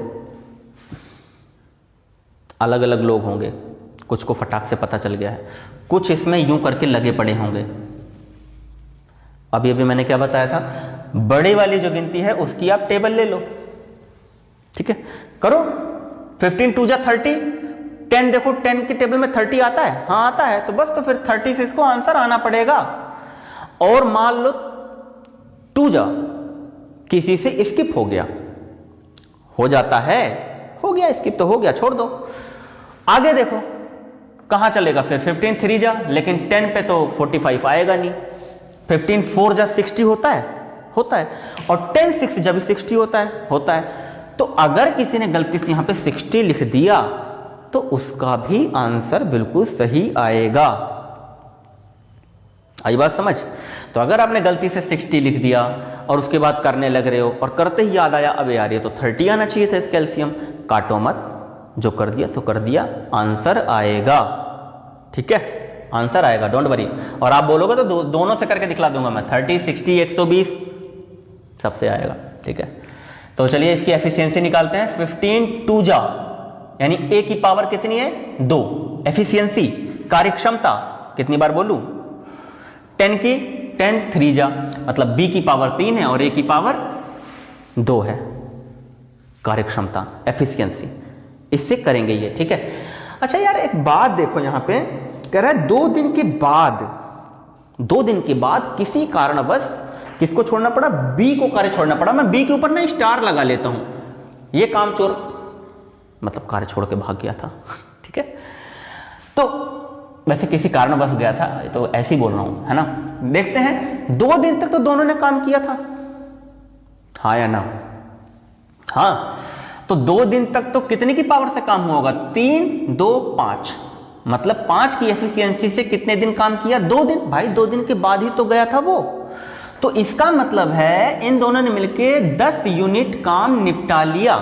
Speaker 1: अलग अलग लोग होंगे, कुछ को फटाक से पता चल गया है, कुछ इसमें यूं करके लगे पड़े होंगे। अभी अभी मैंने क्या बताया था, बड़ी वाली जो गिनती है उसकी आप टेबल ले लो, ठीक है, करो। 15 2 जा 30, 10 देखो 10 की टेबल में 30 आता है, हाँ आता है, तो बस तो फिर 30 से इसको आंसर आना पड़ेगा। और मान लो 2 जा किसी से स्किप हो गया, हो जाता है, हो गया स्किप तो हो गया, छोड़ दो। आगे देखो कहां चलेगा फिर, 15 3 जा, लेकिन 10 पे तो 45 आएगा नहीं। 15 4 जा 60 होता है, होता है, और 10 6 जा भी 60 होता है, होता है। तो अगर किसी ने गलती से यहां पे 60 लिख दिया तो उसका भी आंसर बिल्कुल सही आएगा। आई बात समझ? तो अगर आपने गलती से 60 लिख दिया और उसके बाद करने लग रहे हो और करते ही याद आया अबे यार ये तो 30 आना चाहिए था इसका एलसीएम, काटो मत, जो कर दिया सो कर दिया, आंसर आएगा, ठीक है, आंसर आएगा, डोंट वरी। और आप बोलोगे तो दोनों से करके दिखला दूंगा मैं, 30 60 120 सबसे आएगा, ठीक है। तो चलिए इसकी एफिशिएंसी निकालते हैं। 15 2 जा यानी ए की पावर कितनी है, 2। एफिशिएंसी कार्यक्षमता कितनी बार बोलूं, 10 की 10 3 जा, मतलब बी की पावर 3 है और ए की पावर 2 है, कार्यक्षमता एफिशिएंसी, इससे करेंगे ये, ठीक है। अच्छा यार एक बात देखो, यहां पे कह रहा है 2 दिन के बाद, 2 दिन के बाद किसी कारणवश किसको छोड़ना पड़ा, बी को कार्य छोड़ना पड़ा। मैं बी के ऊपर ना स्टार लगा लेता हूं, ये काम चोर मतलब कार्य छोड़ के भाग गया था, ठीक है। तो वैसे किसी कारणवश गया था, तो ऐसे ही बोल रहा हूं, है ना। देखते हैं 2 दिन तक तो दोनों ने काम किया था, हाँ या ना, हाँ। तो 2 दिन तक तो कितने की पावर से काम हुआ होगा, 3 2 5, मतलब 5 की एफिशिएंसी से कितने दिन काम किया, 2 दिन। भाई 2 दिन के बाद ही तो गया था वो, तो इसका मतलब है इन दोनों ने मिलके 10 यूनिट काम निपटा लिया,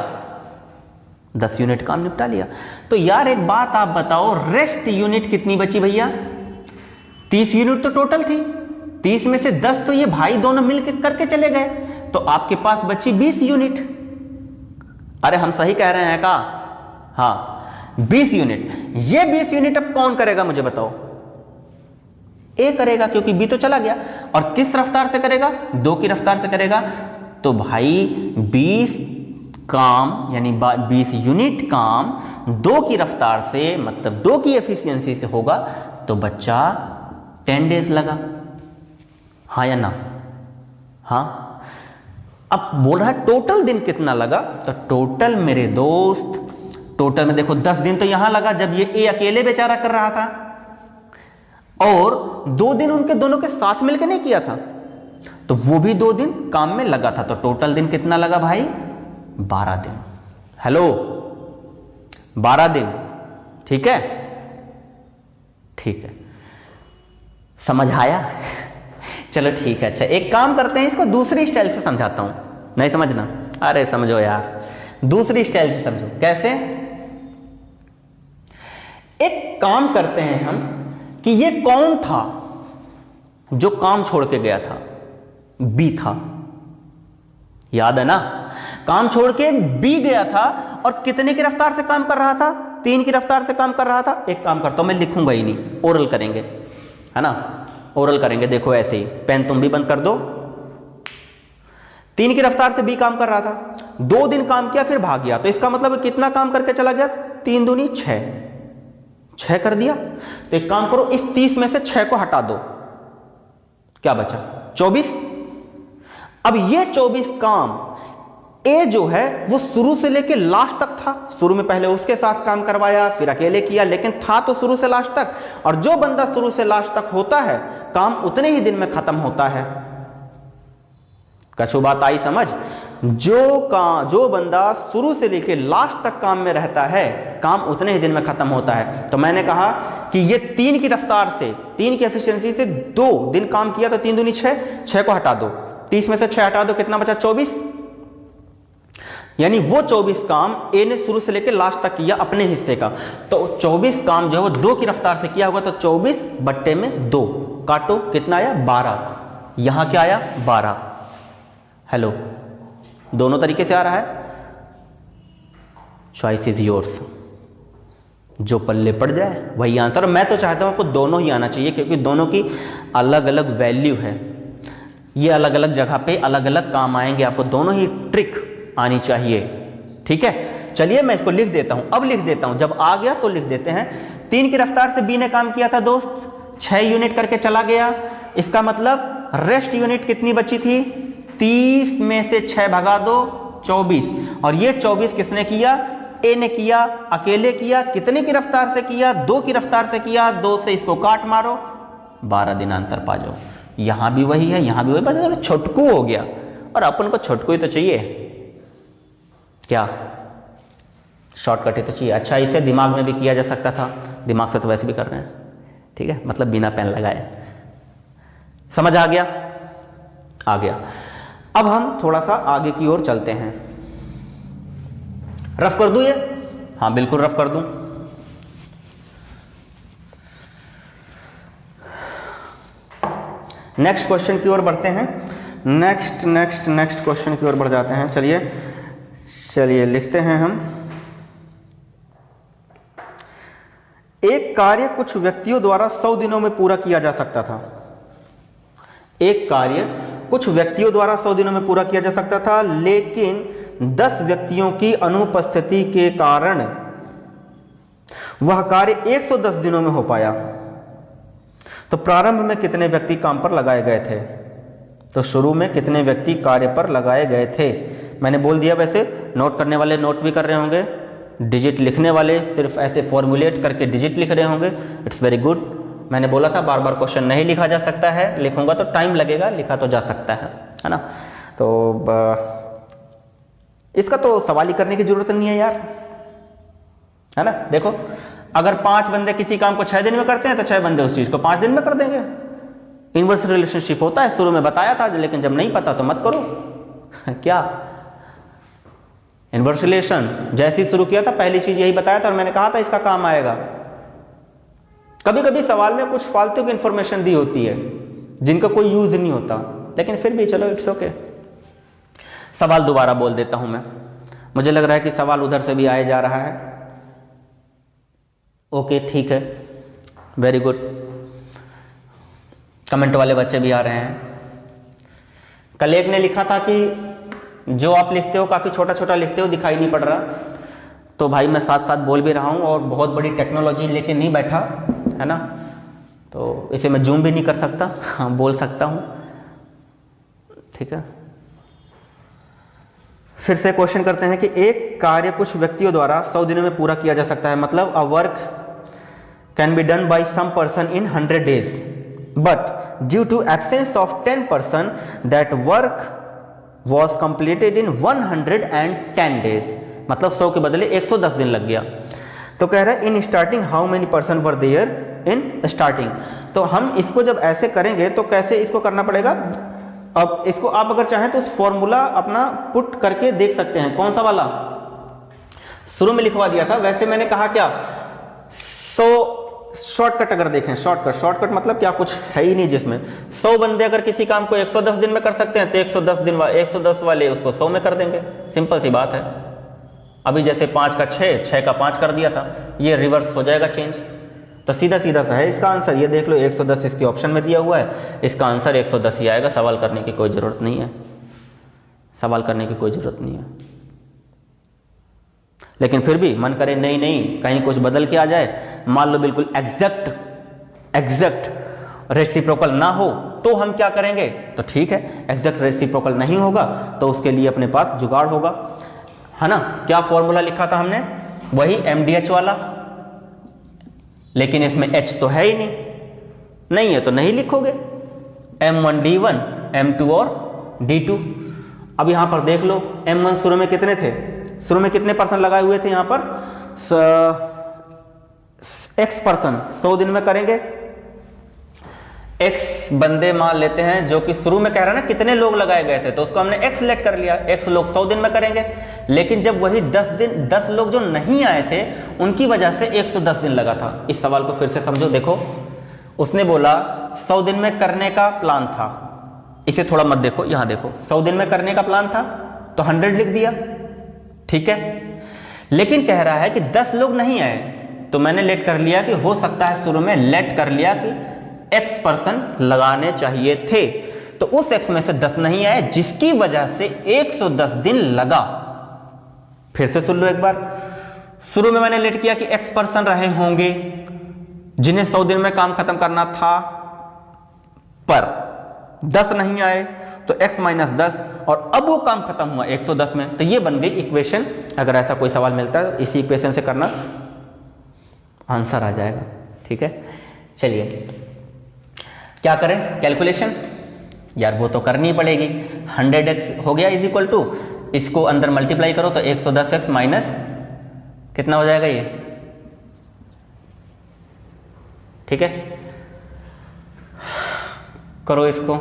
Speaker 1: 10 यूनिट काम निपटा लिया। तो यार एक बात आप बताओ, रेस्ट यूनिट कितनी बची भैया, 30 यूनिट तो टोटल थी, 30 में से 10 तो ये भाई दोनों मिलकर करके चले गए, तो आपके पास बची 20 यूनिट। अरे हम सही कह रहे हैं का, हाँ 20 यूनिट। ये 20 यूनिट अब कौन करेगा मुझे बताओ, ए करेगा, क्योंकि बी तो चला गया। और किस रफ्तार से करेगा, 2 की रफ्तार से करेगा। तो भाई 20 काम यानी 20 यूनिट काम 2 की रफ्तार से, मतलब 2 की एफिशिएंसी से होगा, तो बच्चा 10 डेज लगा, हाँ या ना, हाँ। अब बोल रहा है टोटल दिन कितना लगा, तो टोटल मेरे दोस्त, टोटल में देखो 10 दिन तो यहां लगा जब ये ए अकेले बेचारा कर रहा था, और 2 दिन उनके दोनों के साथ मिलकर नहीं किया था, तो वो भी 2 दिन काम में लगा था। तो टोटल दिन कितना लगा भाई, 12 दिन। हेलो 12 दिन, ठीक है, ठीक है, समझ आया? चलो ठीक है। अच्छा एक काम करते हैं, इसको दूसरी स्टाइल से समझाता हूं, नहीं समझना, अरे समझो यार, दूसरी स्टाइल से समझो। कैसे? एक काम करते हैं हम कि ये कौन था जो काम छोड़ के गया था, बी था, याद है ना, काम छोड़ के बी गया था, और कितने की रफ्तार से काम कर रहा था, 3 की रफ्तार से काम कर रहा था। एक काम करता हूं, मैं लिखूंगा ही नहीं, ओरल करेंगे, है ना, ओरल करेंगे। देखो ऐसे ही, पेन तुम भी बंद कर दो। 3 की रफ्तार से बी काम कर रहा था, 2 दिन काम किया फिर भाग गया, तो इसका मतलब कितना काम करके चला गया, 3 दूनी 6 कर दिया। तो एक काम करो, इस 30 में से 6 को हटा दो, क्या बचा, 24। अब ये 24 काम ए जो है वो शुरू से लेके लास्ट तक था, शुरू में पहले उसके साथ काम करवाया, फिर अकेले किया, लेकिन था तो शुरू से लास्ट तक। और जो बंदा शुरू से लास्ट तक होता है, काम उतने ही दिन में खत्म होता है। कछु बात आई समझ? जो बंदा शुरू से लेके लास्ट तक काम में रहता है, काम उतने ही दिन में खत्म होता है। तो मैंने कहा कि ये 3 की रफ्तार से, 3 की एफिशिएंसी से 2 दिन काम किया, तो 3 दूनी 6 को हटा दो, 30 में से 6 हटा दो, कितना बचा, 24। यानी वो 24 काम ए ने शुरू से लेकर लास्ट तक किया अपने हिस्से का। तो 24 काम जो है वो 2 की रफ्तार से किया होगा, तो 24 बट्टे में 2 काटो, कितना आया, 12। यहां क्या आया, 12। हेलो, दोनों तरीके से आ रहा है, चॉइस इज योर्स, जो पल्ले पड़ जाए वही आंसर। मैं तो चाहता हूं आपको दोनों ही आना चाहिए, क्योंकि दोनों की अलग अलग वैल्यू है, ये अलग अलग जगह पे अलग अलग काम आएंगे, आपको दोनों ही ट्रिक आनी चाहिए। ठीक है, चलिए मैं इसको लिख देता हूं, अब लिख देता हूं, जब आ गया तो लिख देते हैं। 3 की रफ्तार से बी ने काम किया था दोस्त, 6 यूनिट करके चला गया, इसका मतलब रेस्ट यूनिट कितनी बची थी, 30 में से 6 भगा दो 24, और ये 24 किसने किया, ए ने किया, अकेले किया। कितने की रफ्तार से किया, 2 की रफ्तार से किया, 2 से इसको काट मारो, 12 दिन अंतर पा जाओ। यहां भी वही है, यहां भी वही, बस छोटकू हो गया, और अपन को छोटकू ही तो चाहिए, क्या शॉर्टकट ही तो चाहिए। अच्छा, इसे दिमाग में भी किया जा सकता था, दिमाग से तो वैसे भी कर रहे हैं, ठीक है, मतलब बिना पेन लगाए। समझ आ गया, आ गया। अब हम थोड़ा सा आगे की ओर चलते हैं। रफ कर दूं ये, हाँ बिल्कुल रफ कर दूं। नेक्स्ट क्वेश्चन की ओर बढ़ते हैं, नेक्स्ट क्वेश्चन की ओर बढ़ जाते हैं। चलिए लिखते हैं हम, एक कार्य कुछ व्यक्तियों द्वारा 100 दिनों में पूरा किया जा सकता था। एक कार्य कुछ व्यक्तियों द्वारा 100 दिनों में पूरा किया जा सकता था, लेकिन 10 व्यक्तियों की अनुपस्थिति के कारण वह कार्य 110 दिनों में हो पाया। तो प्रारंभ में कितने व्यक्ति काम पर लगाए गए थे, तो शुरू में कितने व्यक्ति कार्य पर लगाए गए थे, मैंने बोल दिया। वैसे नोट करने वाले नोट भी कर रहे होंगे, डिजिट लिखने वाले सिर्फ ऐसे फॉर्मुलेट करके डिजिट लिख रहे होंगे, इट्स वेरी गुड। मैंने बोला था बार बार क्वेश्चन नहीं लिखा जा सकता है, लिखूंगा तो टाइम लगेगा, लिखा तो जा सकता है ना। तो इसका तो सवाल ही करने की जरूरत नहीं है यार, है ना। देखो, अगर 5 बंदे किसी काम को 6 दिन में करते हैं, तो 6 बंदे उस चीज को 5 दिन में कर देंगे। इनवर्स रिलेशनशिप होता है, शुरू में बताया था, लेकिन जब नहीं पता तो मत करो। क्या इनवर्स रिलेशन जैसे ही शुरू किया था, पहली चीज यही बताया था, और मैंने कहा था इसका काम आएगा। कभी कभी सवाल में कुछ फालतू की इंफॉर्मेशन दी होती है जिनका कोई यूज नहीं होता, लेकिन फिर भी चलो इट्स ओके। सवाल दोबारा बोल देता हूं मैं, मुझे लग रहा है कि सवाल उधर से भी आया जा रहा है। ओके ठीक है, वेरी गुड, कमेंट वाले बच्चे भी आ रहे हैं। कल एक ने लिखा था कि जो आप लिखते हो काफी छोटा छोटा लिखते हो, दिखाई नहीं पड़ रहा। तो भाई मैं साथ साथ बोल भी रहा हूं, और बहुत बड़ी टेक्नोलॉजी लेके नहीं बैठा, है ना, तो इसे मैं जूम भी नहीं कर सकता, हाँ बोल सकता हूं, ठीक है। फिर से क्वेश्चन करते हैं कि एक कार्य कुछ व्यक्तियों द्वारा 100 दिनों में पूरा किया जा सकता है, मतलब a work can be done by some person in 100 days, but due to absence of 10 person that work was completed in 110 days, मतलब 100 के बदले 110 दिन लग गया। तो कह रहा है in starting how many person were there in starting. तो हम इसको जब ऐसे करेंगे तो कैसे इसको करना पड़ेगा। अब इसको आप अगर चाहें तो फॉर्मूला अपना पुट करके देख सकते हैं। कौन सा वाला, शुरू में लिखवा दिया था, वैसे मैंने कहा क्या, 100 शॉर्टकट अगर देखें, शॉर्टकट मतलब क्या, कुछ है ही नहीं जिसमें। 100 बंदे अगर किसी काम को 110 दिन में कर सकते हैं, तो 110 वाले उसको 100 में कर देंगे, सिंपल सी बात है। अभी जैसे 5 का 6, 6 का 5 कर दिया था, ये रिवर्स हो जाएगा चेंज। तो सीधा सीधा सा है इसका आंसर, ये देख लो 110 इसके ऑप्शन में दिया हुआ है, इसका आंसर 110 ही आएगा। सवाल करने की कोई जरूरत नहीं है, सवाल करने की कोई जरूरत नहीं है। लेकिन फिर भी मन करे नहीं कहीं कुछ बदल के आ जाए, मान लो बिल्कुल एग्जैक्ट रेसिप्रोकल ना हो, तो हम क्या करेंगे, तो ठीक है, एग्जैक्ट रेसिप्रोकल नहीं होगा तो उसके लिए अपने पास जुगाड़ होगा, है ना। क्या फॉर्मूला लिखा था हमने, वही MDH वाला, लेकिन इसमें H तो है ही नहीं है तो नहीं लिखोगे। M1 D1, M2 और D2। अब यहां पर देख लो, M1 शुरू में कितने थे, शुरू में कितने पर्सन लगाए हुए थे, यहां पर X पर्सन 100 दिन में करेंगे, X बंदे मान लेते हैं, जो कि शुरू में कह रहा है ना कितने लोग लगाए गए थे, तो उसको हमने X सेलेक्ट कर लिया, X लोग 100 दिन में करेंगे। लेकिन जब वही 10 लोग जो नहीं आए थे, उनकी वजह से 110 दिन लगा था। इस सवाल को फिर से समझो, देखो उसने बोला 100 दिन में करने का प्लान था, इसे थोड़ा मत देखो, यहां देखो, 100 दिन में करने का प्लान था तो 100 लिख दिया, ठीक है। लेकिन कह रहा है कि 10 लोग नहीं आए, तो मैंने लेट कर लिया कि हो सकता है शुरू में लेट कर लिया कि x पर्सन लगाने चाहिए थे, तो उस x में से 10 नहीं आए जिसकी वजह से 110 दिन लगा। फिर से सुन लो एक बार, शुरू में मैंने लेट किया कि x पर्सन रहे होंगे जिन्हें 100 दिन में काम खत्म करना था, पर 10 नहीं आए तो x माइनस 10, और अब वो काम खत्म हुआ 110 में, तो ये बन गई इक्वेशन। अगर ऐसा कोई सवाल मिलता है इसी इक्वेशन से करना, आंसर आ जाएगा। ठीक है, चलिए क्या करें कैलकुलेशन, यार वो तो करनी पड़ेगी। 100x हो गया इज इक्वल टू, इसको अंदर मल्टीप्लाई करो तो 110x माइनस कितना हो जाएगा ये, ठीक है, करो इसको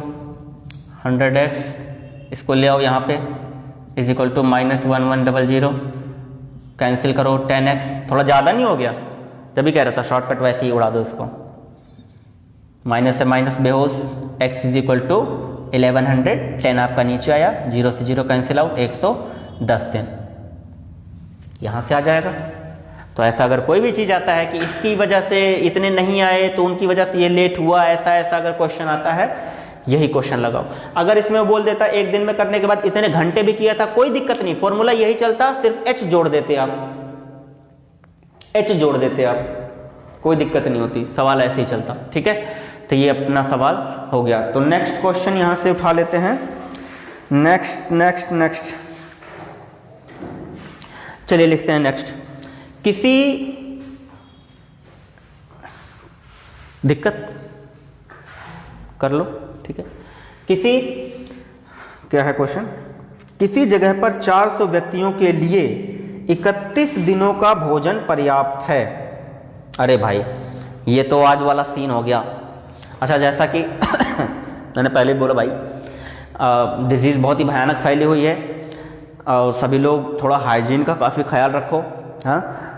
Speaker 1: 100x, इसको ले आओ यहाँ पे इज इक्वल टू -1100, कैंसिल करो 10x, थोड़ा ज़्यादा नहीं हो गया, जब भी कह रहा था शॉर्टकट वैसे ही उड़ा दो इसको, माइनस से माइनस बेहोश, x इज इक्वल टू 1100, 10 आपका नीचे आया, 0 से 0 कैंसिल आउट, 110 दिन यहाँ से आ जाएगा। तो ऐसा अगर कोई भी चीज़ आता है कि इसकी वजह से इतने नहीं आए तो उनकी वजह से ये लेट हुआ, ऐसा ऐसा अगर क्वेश्चन आता है यही क्वेश्चन लगाओ। अगर इसमें वो बोल देता एक दिन में करने के बाद इतने घंटे भी किया था, कोई दिक्कत नहीं, फॉर्मूला यही चलता, सिर्फ h जोड़ देते आप, h जोड़ देते आप, कोई दिक्कत नहीं होती, सवाल ऐसे ही चलता। ठीक है, तो ये अपना सवाल हो गया। तो नेक्स्ट क्वेश्चन यहां से उठा लेते हैं, नेक्स्ट चलिए लिखते हैं नेक्स्ट। किसी दिक्कत कर लो, ठीक है, किसी क्या है क्वेश्चन, किसी जगह पर 400 व्यक्तियों के लिए 31 दिनों का भोजन पर्याप्त है। अरे भाई ये तो आज वाला सीन हो गया। अच्छा, जैसा कि मैंने पहले बोला भाई, डिजीज़ बहुत ही भयानक फैली हुई है और सभी लोग थोड़ा हाइजीन का काफ़ी ख्याल रखो, हाँ,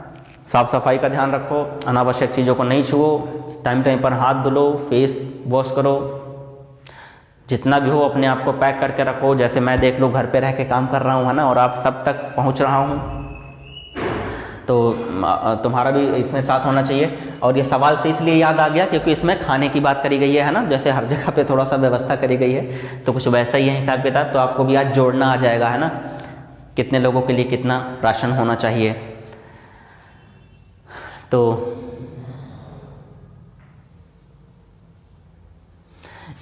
Speaker 1: साफ सफाई का ध्यान रखो, अनावश्यक चीज़ों को नहीं छुओ, टाइम टाइम पर हाथ धुलो, फेस वॉश करो, जितना भी हो अपने आप को पैक करके रखो। जैसे मैं देख लो घर पे रह के काम कर रहा हूँ, है ना, और आप सब तक पहुँच रहा हूँ, तो तुम्हारा भी इसमें साथ होना चाहिए। और ये सवाल से इसलिए याद आ गया क्योंकि इसमें खाने की बात करी गई है ना, जैसे हर जगह पे थोड़ा सा व्यवस्था करी गई है, तो कुछ वैसा ही है हिसाब किताब। तो आपको भी आज जोड़ना आ जाएगा, है ना, कितने लोगों के लिए कितना राशन होना चाहिए। तो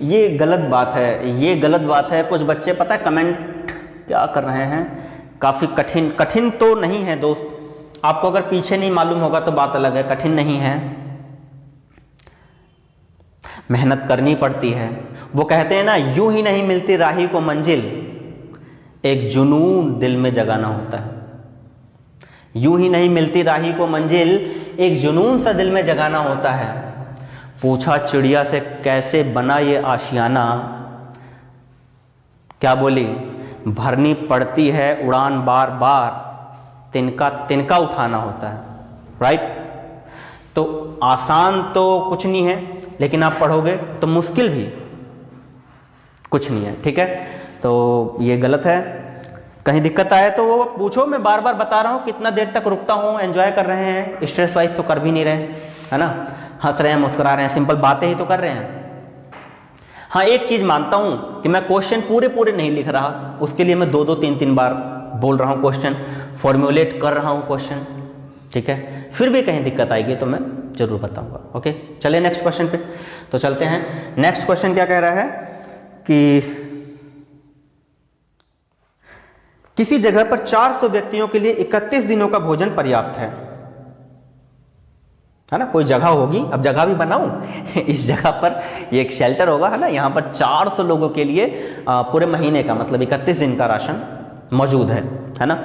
Speaker 1: ये गलत बात है, ये गलत बात है। कुछ बच्चे पता है कमेंट क्या कर रहे हैं, काफ़ी कठिन तो नहीं है दोस्त, आपको अगर पीछे नहीं मालूम होगा तो बात अलग है, कठिन नहीं है, मेहनत करनी पड़ती है। वो कहते हैं ना, यूं ही नहीं मिलती राही को मंजिल, एक जुनून दिल में जगाना होता है। यूं ही नहीं मिलती राही को मंजिल, एक जुनून सा दिल में जगाना होता है। पूछा चिड़िया से कैसे बना ये आशियाना, क्या बोली, भरनी पड़ती है उड़ान बार बार, तिनका तिनका उठाना होता है। राइट, तो आसान तो कुछ नहीं है, लेकिन आप पढ़ोगे तो मुश्किल भी कुछ नहीं है। ठीक है, तो ये गलत है। कहीं दिक्कत आए तो वो पूछो, मैं बार बार बता रहा हूँ कितना देर तक रुकता हूँ, एंजॉय कर रहे हैं, स्ट्रेस वाइज तो कर भी नहीं रहे, है ना, हंस रहे हैं, मुस्कुरा रहे हैं, सिंपल बातें ही तो कर रहे हैं। हाँ, एक चीज मानता हूँ कि मैं क्वेश्चन पूरे नहीं लिख रहा, उसके लिए मैं 2-2, 3-3 बार बोल रहा हूँ क्वेश्चन, फॉर्मुलेट कर रहा हूँ क्वेश्चन। ठीक है, फिर भी कहीं दिक्कत आएगी तो मैं जरूर बताऊंगा। ओके, चलिए नेक्स्ट क्वेश्चन पे तो चलते हैं। नेक्स्ट क्वेश्चन क्या कह रहा है कि किसी जगह पर 400 व्यक्तियों के लिए 31 दिनों का भोजन पर्याप्त है ना। कोई जगह होगी, अब जगह भी बनाऊं इस जगह पर ये एक शेल्टर होगा, है ना, यहाँ पर 400 लोगों के लिए पूरे महीने का मतलब 31 दिन का राशन मौजूद है ना।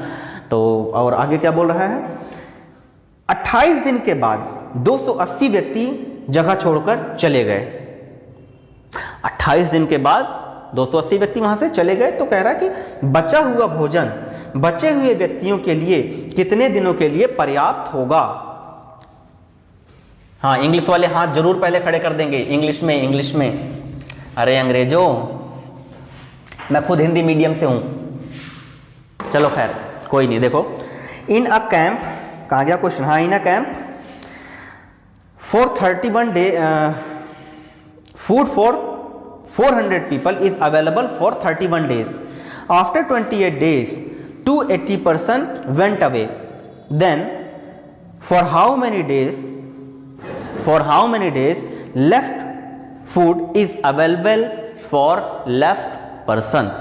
Speaker 1: तो और आगे क्या बोल रहा है, 28 दिन के बाद 280 व्यक्ति जगह छोड़कर चले गए। 28 दिन के बाद 280 व्यक्ति वहां से चले गए, तो कह रहा है कि बचा हुआ भोजन बचे हुए व्यक्तियों के लिए कितने दिनों के लिए पर्याप्त होगा। हाँ, इंग्लिश वाले हाथ जरूर पहले खड़े कर देंगे, इंग्लिश में। अरे अंग्रेजों, मैं खुद हिंदी मीडियम से हूं, चलो खैर कोई नहीं। देखो, इन अ कैंप, कहाँ गया क्वेश्चन, हाँ, in a camp for 31 day food for 400 people is available for 31 days. After 28 days, 280% went away. Then, for how many days left food is available for left persons?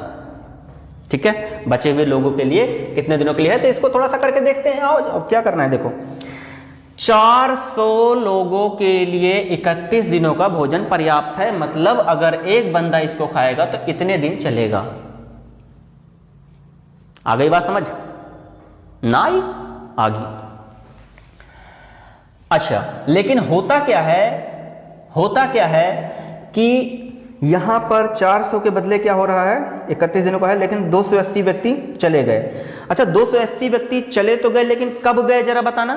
Speaker 1: ठीक है, बचे हुए लोगों के लिए कितने दिनों के लिए है, तो इसको थोड़ा सा करके देखते हैं। आओ, अब क्या करना है, देखो 400 लोगों के लिए 31 दिनों का भोजन पर्याप्त है, मतलब अगर एक बंदा इसको खाएगा तो इतने दिन चलेगा। आ गई बात समझ? ना आई? आ गई। अच्छा, लेकिन होता क्या है कि यहां पर 400 के बदले क्या हो रहा है, 31 दिनों का है, लेकिन 280 व्यक्ति चले गए। अच्छा, 280 व्यक्ति चले तो गए, लेकिन कब गए जरा बताना,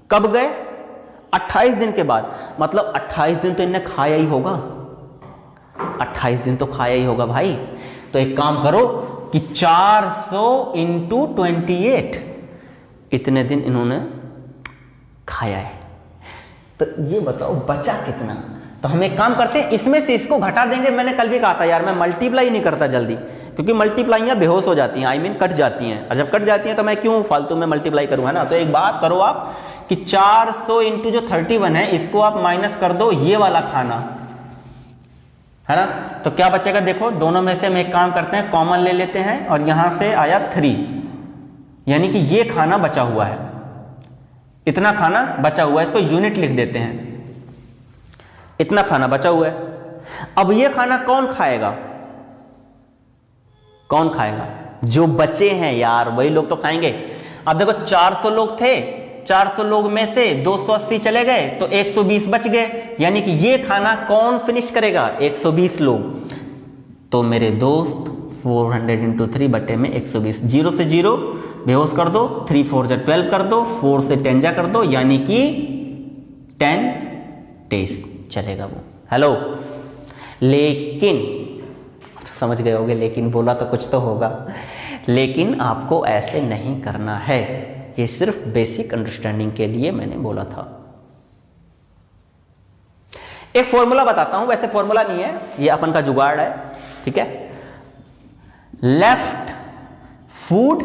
Speaker 1: कब गए? 28 दिन के बाद, मतलब 28 दिन तो इन्हें खाया ही होगा, 28 दिन तो खाया ही होगा भाई। तो एक काम करो कि 400 इंटू 28, इतने दिन इन्होंने खाया है। तो ये बताओ बचा कितना? तो हम एक काम करते हैं, इसमें से इसको घटा देंगे। मैंने कल भी कहा था यार, मैं मल्टीप्लाई नहीं करता जल्दी, क्योंकि मल्टीप्लाइयाँ बेहोश हो जाती हैं, आई मीन कट जाती हैं, और जब कट जाती हैं तो मैं क्यों फालतू में मल्टीप्लाई करूँगा ना। तो एक बात करो आप कि 400 इंटू जो 31 है, इसको आप माइनस कर दो ये वाला खाना, है ना। तो क्या बचेगा देखो, दोनों में से हम एक काम करते हैं, कॉमन ले लेते हैं, और यहां से आया 3, यानी कि ये खाना बचा हुआ है, इतना खाना बचा हुआ है, इसको यूनिट लिख देते हैं, इतना खाना बचा हुआ है। अब ये खाना कौन खाएगा? कौन खाएगा? जो बचे हैं यार, वही लोग तो खाएंगे। अब देखो 400 लोग थे, 400 लोग में से 280 चले गए, तो 120 बच गए, यानी कि ये खाना कौन फिनिश करेगा? 120 लोग। तो मेरे दोस्त 400 इंटू 3 बटे में 120, 0 से 0 बेहोश कर दो, 3 4 जा 12 कर दो, 4 से 10 जा कर दो, यानी कि 10 डेज चलेगा वो। हेलो, लेकिन समझ गए होगे, लेकिन बोला तो कुछ तो होगा, लेकिन आपको ऐसे नहीं करना है, ये सिर्फ बेसिक अंडरस्टैंडिंग के लिए मैंने बोला था। एक फॉर्मूला बताता हूं, वैसे फॉर्मूला नहीं है, ये अपन का जुगाड़ है, ठीक है। लेफ्ट फूड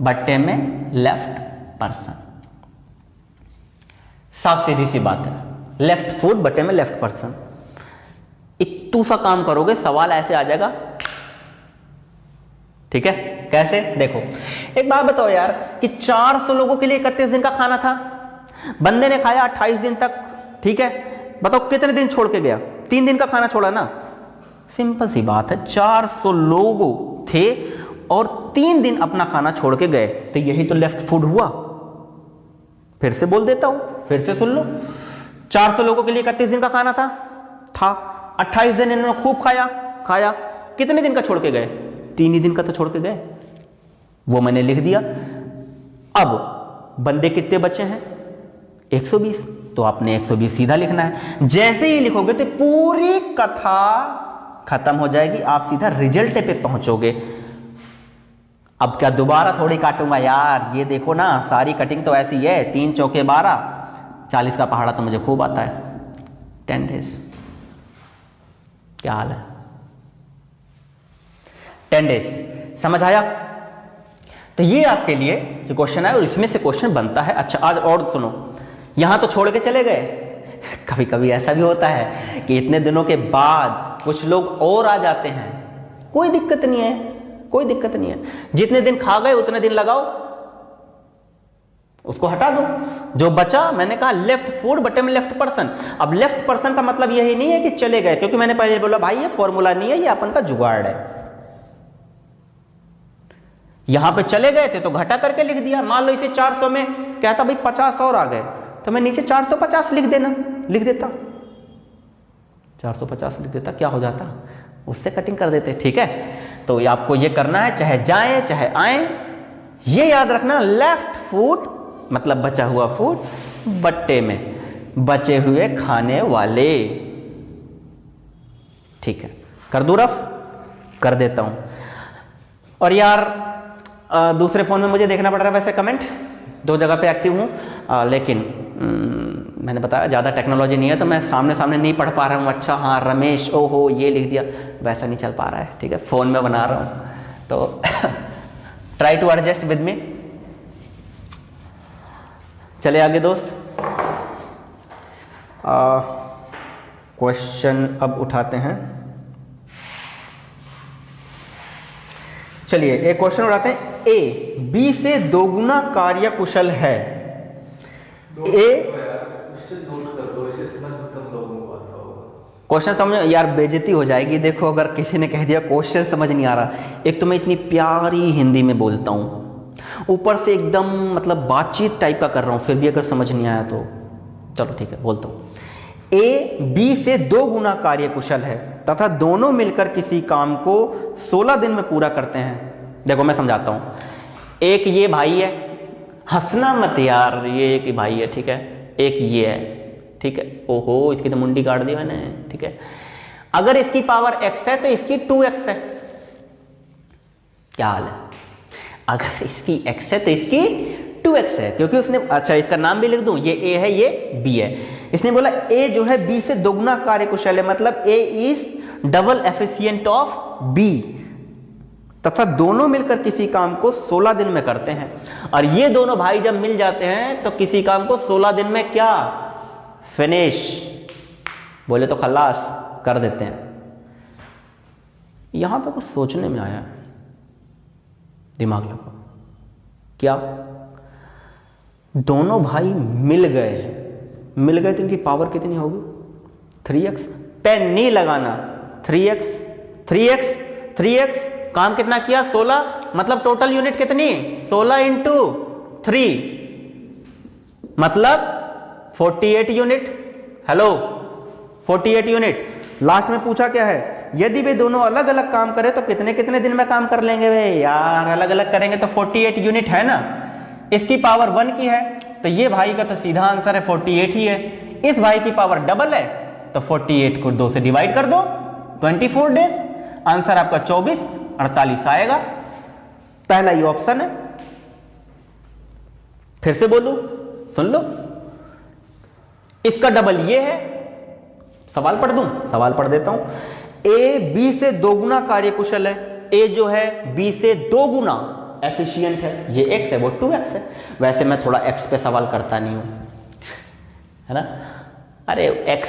Speaker 1: बट्टे में लेफ्ट पर्सन, साफ सीधी सी बात है, लेफ्ट फूड बटे में लेफ्ट पर्सन। इतू सा काम करोगे, सवाल ऐसे आ जाएगा, ठीक है। कैसे? देखो, एक बात बताओ यार कि 400 लोगों के लिए 31 दिन का खाना था, बंदे ने खाया 28 दिन तक, ठीक है। बताओ कितने दिन छोड़ के गया? 3 दिन का खाना छोड़ा ना। सिंपल सी बात है, 400 लोग थे और 3 दिन अपना खाना छोड़ के गए, तो यही तो लेफ्ट फूड हुआ। फिर से बोल देता हूं, फिर से सुन लो। 400 लोगों के लिए 31 दिन का खाना था 28 दिन इन्होंने खूब खाया। कितने दिन का छोड़ के गए? 3 ही दिन का तो छोड़ के गए, वो मैंने लिख दिया। अब बंदे कितने बचे हैं? 120, तो आपने 120 सीधा लिखना है। जैसे ही लिखोगे तो पूरी कथा खत्म हो जाएगी, आप सीधा रिजल्ट पे पहुंचोगे। अब क्या दोबारा थोड़ी काटूंगा यार, ये देखो ना, सारी कटिंग तो ऐसी है, 3 चौके 12, 40 का पहाड़ा तो मुझे खूब आता है। 10 डेज, क्या हाल है? 10 डेज, समझ आया? तो ये आपके लिए जो क्वेश्चन है, और इसमें से क्वेश्चन बनता है। अच्छा, आज और सुनो, यहां तो छोड़ के चले गए, कभी कभी ऐसा भी होता है कि इतने दिनों के बाद कुछ लोग और आ जाते हैं, कोई दिक्कत नहीं है, कोई दिक्कत नहीं है। जितने दिन खा गए उतने दिन लगाओ, उसको हटा दो। जो बचा, मैंने कहा लेफ्ट फूड बटे में लेफ्ट पर्सन। अब लेफ्ट पर्सन का मतलब यही नहीं है कि चले गए, क्योंकि मैंने पहले बोला भाई ये फॉर्मूला नहीं है, ये अपन का जुगाड़ है। यहां पे चले गए थे तो घटा करके लिख दिया। मान लो इसे 400 में कहता भाई 50 और आ गए, तो मैं नीचे 450 लिख देता 450 लिख देता, क्या हो जाता? उससे कटिंग कर देते, ठीक है। तो आपको ये करना है, चाहे जाए चाहे आए, ये याद रखना, लेफ्ट फूड मतलब बचा हुआ फूड, बट्टे में बचे हुए खाने वाले, ठीक है। कर दूं रफ? कर देता हूं। और यार दूसरे फ़ोन में मुझे देखना पड़ रहा है वैसे कमेंट, दो जगह पे एक्टिव हूँ, लेकिन मैंने बताया ज़्यादा टेक्नोलॉजी नहीं है तो मैं सामने सामने नहीं पढ़ पा रहा हूँ। अच्छा हाँ रमेश, ओहो ये लिख दिया, वैसा नहीं चल पा रहा है, ठीक है, फ़ोन में बना रहा हूँ तो try to adjust with me. चले आगे दोस्त, क्वेश्चन अब उठाते हैं। चलिए एक क्वेश्चन उठाते हैं। ए बी से दोगुना कार्य कुशल है। क्वेश्चन समझ यार, बेइज्जती हो जाएगी। देखो अगर किसी ने कह दिया क्वेश्चन समझ नहीं आ रहा, एक तो मैं इतनी प्यारी हिंदी में बोलता हूँ, ऊपर से एकदम मतलब बातचीत टाइप का कर रहा हूँ, फिर भी अगर समझ नहीं आया तो चलो ठीक है बोलता हूँ। ए बी से 2 गुना कार्य कुशल है तथा दोनों मिलकर किसी काम को 16 दिन में पूरा करते हैं। देखो मैं समझाता हूँ। एक ये भाई है, हंसना मत यार, ये एक भाई है, ठीक है, एक ये है, ठीक है। ओहो इसकी तो मुंडी काट दी मैंने, ठीक है। अगर इसकी पावर x है तो इसकी 2x है। क्या हाल है? अगर इसकी x है तो इसकी 2x है, क्योंकि उसने, अच्छा इसका नाम भी लिख दूं, ये a है ये b है। इसने बोला a जो है b से दोगुना कार्य कुशल है, मतलब a is double efficient of b, तथा दोनों मिलकर किसी काम को 16 दिन में करते हैं। और ये दोनों भाई जब मिल जाते हैं तो किसी काम को 16 दिन में क्या फिनिश, बोले तो खलास कर देते हैं। यहां पे कुछ सोचने में आया, दिमाग लगाओ। क्या दोनों भाई मिल गए हैं, मिल गए तो इनकी पावर कितनी होगी? 3x। पेन नहीं लगाना, 3x 3x 3x, काम कितना किया? 16, मतलब टोटल यूनिट कितनी? 16 इंटू 3 मतलब 48 यूनिट। Hello 48 unit. लास्ट में पूछा क्या है? यदि वे दोनों अलग अलग काम करें तो कितने कितने दिन में काम कर लेंगे? वे यार अलग अलग करेंगे तो 48 यूनिट है ना। इसकी पावर 1 की है तो ये भाई का तो सीधा आंसर है 48 ही है। इस भाई की पावर डबल है तो 48 को 2 से डिवाइड कर दो, 24 डेज। आंसर आपका 24-48 आएगा। पहला ये ऑप्शन है। फिर से बोलूं, सुन लो, इसका डबल ये है। सवाल पढ़ दूं? सवाल पढ़ देता हूं। ए बी से 2 गुना कार्य कुशल है। ए जो है बी से 2 गुना एफिशिएंट है। ये x है, वो 2x है। वैसे मैं थोड़ा x पे सवाल करता नहीं हूं, है ना। अरे x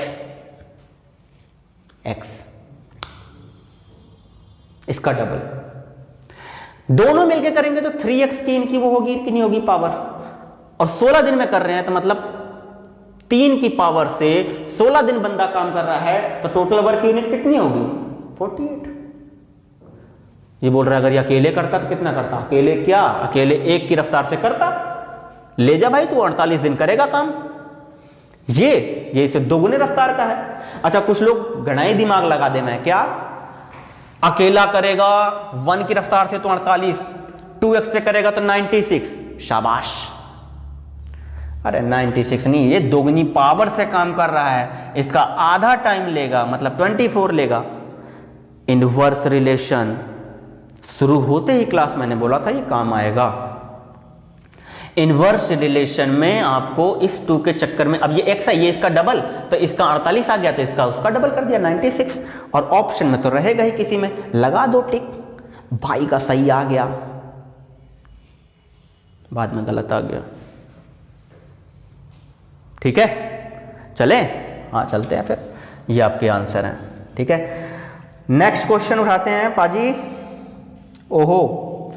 Speaker 1: इसका डबल, दोनों मिलके करेंगे तो 3x की इनकी वो होगी कि नहीं होगी पावर। और 16 दिन में कर रहे हैं तो मतलब 3 की पावर से 16 दिन बंदा काम कर रहा है तो टोटल वर्क यूनिट कितनी होगी? 48। ये बोल रहा है अगर ये अकेले करता तो कितना करता? अकेले क्या, अकेले 1 की रफ्तार से करता। ले जा भाई तू 48 दिन करेगा काम। ये इसे 2 गुने रफ्तार का है। अच्छा कुछ लोग गणाई दिमाग लगा दे, मैं क्या अकेला करेगा 1 की रफ्तार से तो 48, 2x से करेगा तो 96। शाबाश। अरे 96 नहीं, ये दोगुनी पावर से काम कर रहा है, इसका आधा टाइम लेगा, मतलब 24 लेगा। इनवर्स रिलेशन शुरू होते ही क्लास मैंने बोला था ये काम आएगा। इनवर्स रिलेशन में आपको इस 2 के चक्कर में, अब ये x है, ये इसका डबल, तो इसका 48 आ गया तो इसका उसका डबल कर दिया 96। और ऑप्शन में तो रहेगा ही किसी में, लगा दो टिक। भाई का सही आ गया, बाद में गलत आ गया। ठीक है चले, हाँ चलते हैं फिर। ये आपके आंसर हैं, ठीक है। नेक्स्ट क्वेश्चन उठाते हैं पाजी। ओहो,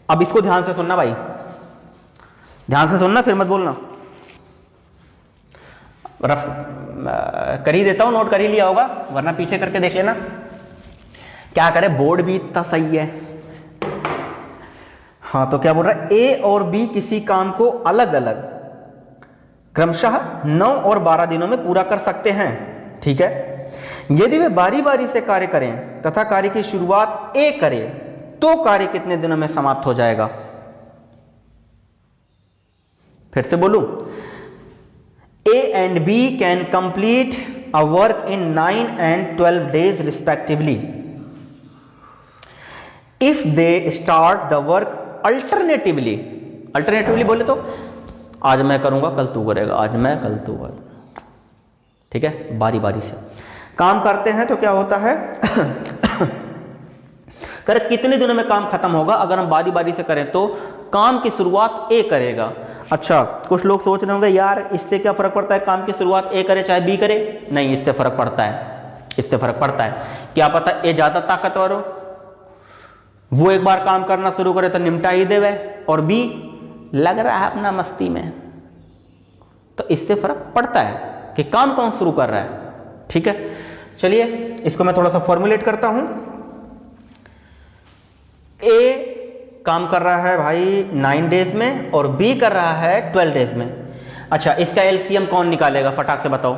Speaker 1: अब इसको ध्यान से सुनना भाई, ध्यान से सुनना, फिर मत बोलना। रफ कर ही देता हूं, नोट कर ही लिया होगा, वरना पीछे करके देख लेना। क्या करे, बोर्ड भी इतना सही है। हाँ तो क्या बोल रहा है? ए और बी किसी काम को अलग अलग क्रमशः 9 और 12 दिनों में पूरा कर सकते हैं, ठीक है। यदि वे बारी बारी से कार्य करें तथा कार्य की शुरुआत ए करे तो कार्य कितने दिनों में समाप्त हो जाएगा? फिर से बोलूं, A and B can complete a work in 9 and 12 days respectively if they start the work alternatively, alternatively बोले तो आज मैं करूंगा कल तू करेगा, आज मैं कल तू कर, ठीक है, बारी बारी से काम करते हैं तो क्या होता है कर कितने दिनों में काम खत्म होगा, अगर हम बारी बारी से करें तो काम की शुरुआत ए करेगा। अच्छा, कुछ लोग सोच रहे होंगे यार इससे क्या फर्क पड़ता है, काम की शुरुआत ए करे चाहे बी करे। नहीं, इससे फर्क पड़ता है, इससे फर्क पड़ता है। क्या पता ए ज्यादा ताकतवर हो, वो एक बार काम करना शुरू करे तो निपटा ही देवे, और बी लग रहा है अपना मस्ती में, तो इससे फर्क पड़ता है कि काम कौन शुरू कर रहा है। ठीक है, चलिए इसको मैं थोड़ा सा फॉर्मुलेट करता हूं। ए काम कर रहा है भाई 9 डेज में और बी कर रहा है 12 डेज में। अच्छा, इसका एलसीएम कौन निकालेगा, फटाक से बताओ।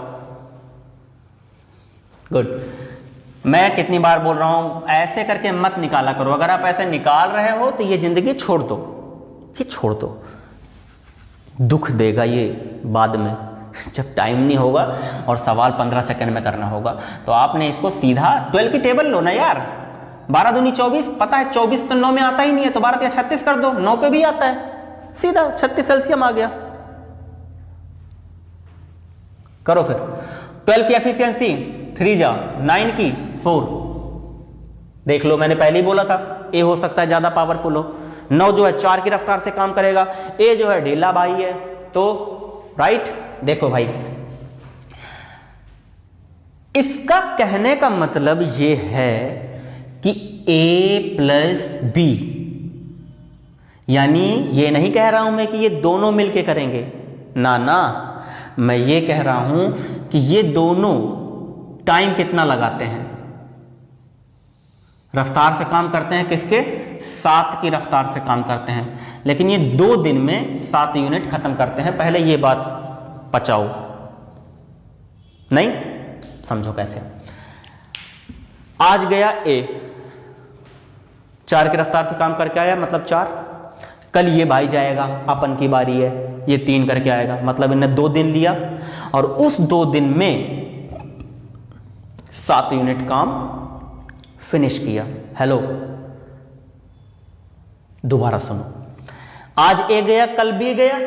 Speaker 1: गुड, मैं कितनी बार बोल रहा हूं, ऐसे करके मत निकाला करो। अगर आप ऐसे निकाल रहे हो तो ये जिंदगी छोड़ दो, ये छोड़ दो, दुख देगा ये बाद में जब टाइम नहीं होगा और सवाल 15 सेकंड में करना होगा। तो आपने इसको सीधा 12 की टेबल लो ना यार, 12 दूनी 24, पता है 24 तो 9 में आता ही नहीं है, तो 12 या 36 कर दो, 9 पे भी आता है, सीधा 36 एलसीएम आ गया। करो फिर, 12 की एफिशिएंसी 3 जा 9 की 4, देख लो मैंने पहले ही बोला था ए हो सकता है ज्यादा पावरफुल हो। 9 जो है 4 की रफ्तार से काम करेगा, ए जो है ढीला भाई है, तो राइट। देखो भाई, इसका कहने का मतलब ये है कि ए प्लस बी, यानी ये नहीं कह रहा हूं मैं कि ये दोनों मिलके करेंगे, ना ना, मैं ये कह रहा हूं कि ये दोनों टाइम कितना लगाते हैं, रफ्तार से काम करते हैं, किसके 7 की रफ्तार से काम करते हैं, लेकिन ये 2 दिन में 7 यूनिट खत्म करते हैं। पहले ये बात पचाओ, नहीं समझो कैसे। आज गया ए 4 की रफ्तार से काम करके आया, मतलब 4। कल ये भाई जाएगा, अपन की बारी है, ये 3 करके आएगा, मतलब इन्हें 2 दिन लिया और उस 2 दिन में 7 यूनिट काम फिनिश किया। हेलो, दोबारा सुनो, आज ए गया, कल बी गया,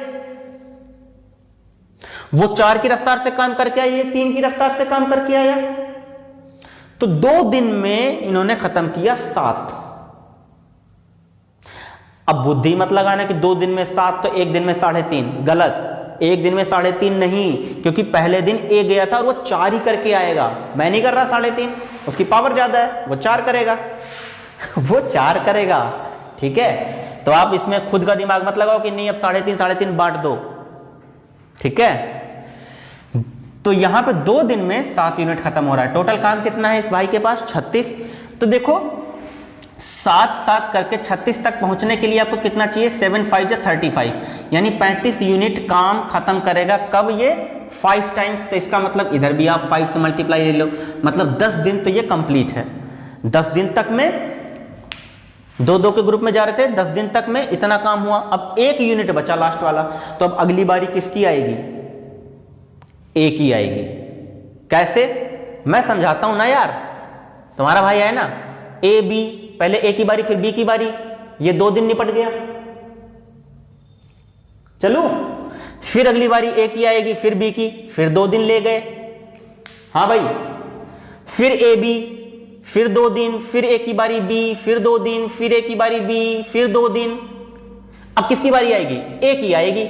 Speaker 1: वो 4 की रफ्तार से काम करके आया, ये 3 की रफ्तार से काम करके आया, तो 2 दिन में इन्होंने खत्म किया 7। अब बुद्धि मत लगाना कि 2 दिन में 7 तो 1 दिन में 3.5, गलत। 1 दिन में 3.5 नहीं, क्योंकि पहले दिन ए गया था और वो 4 ही करके आएगा। मैं नहीं कर रहा 3.5, उसकी पावर ज्यादा है, वो 4 करेगा वो 4 करेगा। ठीक है, तो आप इसमें खुद का दिमाग मत लगाओ कि नहीं अब 3.5 बांट दो। ठीक है, तो यहां पे 2 दिन में 7 यूनिट खत्म हो रहा है। टोटल काम कितना है इस भाई के पास, 36। तो देखो 7 करके 36 तक पहुंचने के लिए आपको कितना चाहिए, 7 5 35, यानी 35 यूनिट काम खत्म करेगा। कब, ये 5 टाइम्स। तो इसका मतलब इधर भी आप 5 से मल्टीप्लाई ले लो, मतलब 10 दिन तो ये कंप्लीट है। 10 दिन तक में 2-2 के ग्रुप में जा रहे थे, 10 दिन तक में इतना काम हुआ। अब 1 यूनिट बचा लास्ट वाला, तो अब अगली बारी किसकी आएगी, ए की आएगी। कैसे, मैं समझाता हूं ना यार, तुम्हारा भाई है ना ए बी, पहले ए की बारी फिर बी की बारी, ये 2 दिन निपट गया। चलो फिर अगली बारी ए की आएगी, फिर बी की, फिर 2 दिन ले गए। हाँ भाई, फिर ए बी, फिर 2 दिन, फिर ए की बारी बी, फिर 2 दिन, फिर ए की बारी बी, फिर 2 दिन। अब किसकी बारी आएगी, ए की आएगी।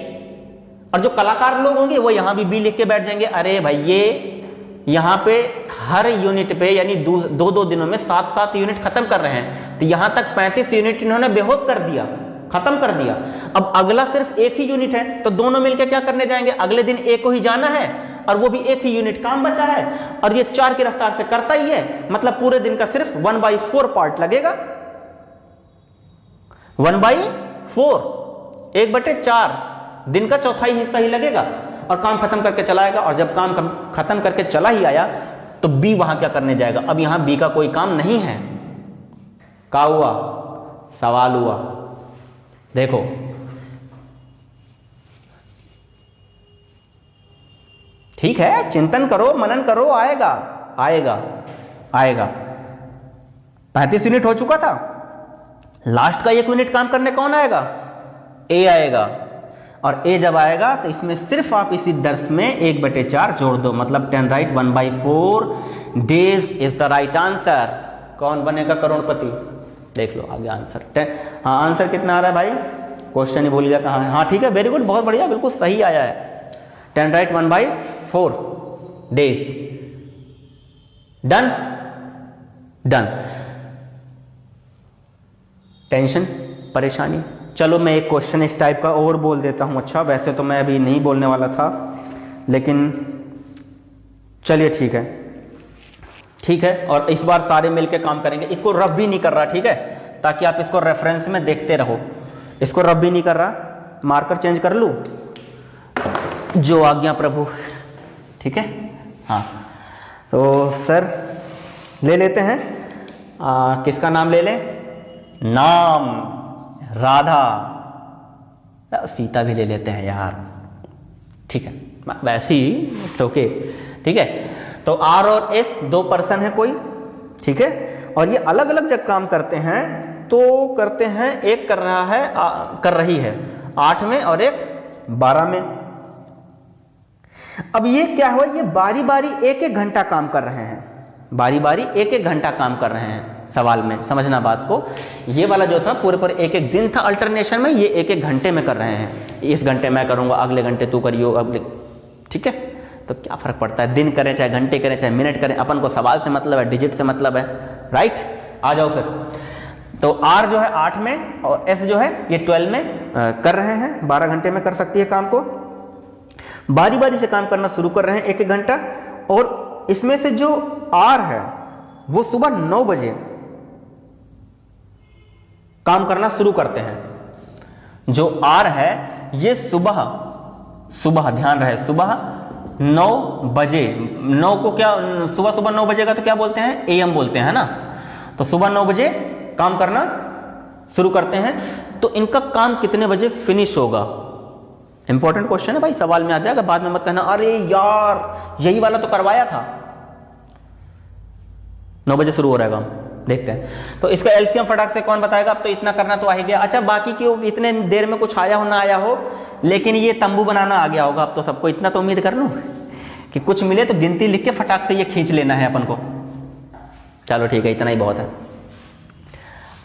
Speaker 1: और जो कलाकार लोग होंगे वो यहां भी बी लिख के बैठ जाएंगे, अरे भाई ये यहां पे हर यूनिट पे यानी 2-2 दिनों में 7-7 यूनिट खत्म कर रहे हैं, तो यहां तक 35 यूनिट इन्होंने बेहोश कर दिया, खत्म कर दिया। अब अगला सिर्फ 1 ही यूनिट है, तो दोनों मिलकर क्या करने जाएंगे, अगले दिन ए को ही जाना है और वो भी 1 ही यूनिट काम बचा है, और ये 4 की रफ्तार से करता ही है, मतलब पूरे दिन का सिर्फ 1/4 पार्ट लगेगा। 1/4, 1/4 दिन का चौथाई हिस्सा ही लगेगा और काम खत्म करके चला आएगा। और जब काम खत्म करके चला ही आया तो बी वहां क्या करने जाएगा, अब यहां बी का कोई काम नहीं है। क्या हुआ, सवाल हुआ, देखो ठीक है, चिंतन करो, मनन करो, आएगा आएगा आएगा। 35 यूनिट हो चुका था, लास्ट का 1 यूनिट काम करने कौन आएगा? ए आएगा, और ए जब आएगा तो इसमें सिर्फ आप इसी दर्स में 1/4 जोड़ दो, मतलब 10 right 1/4 days is the right answer. कौन बनेगा करोड़पति? देख लो आगे आंसर 10। हाँ आंसर कितना आ रहा है भाई? क्वेश्चन ही भूल गया कहाँ है। हाँ ठीक है, वेरी गुड, बहुत बढ़िया, बिल्कुल सही आया है। 10 right 1/4 days. Done done. Tension परेशानी, चलो मैं एक क्वेश्चन इस टाइप का और बोल देता हूं। अच्छा वैसे तो मैं अभी नहीं बोलने वाला था, लेकिन चलिए ठीक है, ठीक है। और इस बार सारे मिलके काम करेंगे। इसको रफ भी नहीं कर रहा, ठीक है, ताकि आप इसको रेफरेंस में देखते रहो। इसको रफ भी नहीं कर रहा, मार्कर चेंज कर लूं, जो आज्ञा प्रभु, ठीक है। हाँ तो सर ले लेते हैं, किसका नाम ले लें? नाम राधा, सीता भी ले लेते हैं यार, ठीक है, वैसे ही तो ओके, ठीक है। तो आर और एस 2 पर्सन है कोई, ठीक है, और ये अलग अलग जब काम करते हैं तो करते हैं, एक कर रहा है कर रही है 8 में और एक 12 में। अब ये क्या हुआ, ये बारी बारी 1-1 घंटा काम कर रहे हैं, बारी बारी 1-1 घंटा काम कर रहे हैं। सवाल में समझना बात को, ये वाला जो था पूरे पूरे 1-1 दिन था अल्टरनेशन में, ये 1-1 घंटे में कर रहे हैं। इस घंटे मैं करूंगा, अगले घंटे तू करियो, अगले, ठीक है। तो क्या फर्क पड़ता है, दिन करें चाहे घंटे करें चाहे मिनट करें, अपन को सवाल से मतलब है, डिजिट से मतलब है, राइट। आ जाओ फिर। तो आर जो है 8 में और एस जो है ये 12 में कर रहे हैं, 12 घंटे में कर सकती है काम को। बारी बारी से काम करना शुरू कर रहे हैं 1-1 घंटा, और इसमें से जो आर है वो सुबह 9 बजे काम करना शुरू करते हैं। जो आर है ये सुबह ध्यान रहे, सुबह 9 बजे, 9 को क्या सुबह 9 बजे का तो क्या बोलते हैं? एएम बोलते हैं ना। तो सुबह 9 बजे काम करना शुरू करते हैं, तो इनका काम कितने बजे फिनिश होगा? इंपॉर्टेंट क्वेश्चन है भाई, सवाल में आ जाएगा, बाद में मत कहना अरे यार यही वाला तो करवाया था। 9 बजे शुरू हो रहा है काम, देखते हैं। तो इसका एलसीएम फटाक से कौन बताएगा? अब तो इतना करना तो आ ही गया। अच्छा बाकी की इतने देर में कुछ आया हो ना आया हो, लेकिन ये तंबू बनाना आ गया होगा अब तो सबको। इतना तो उम्मीद कर लूं कि कुछ मिले तो गिनती लिख के फटाक से ये खींच लेना है अपन को। चलो ठीक है, इतना ही बहुत है।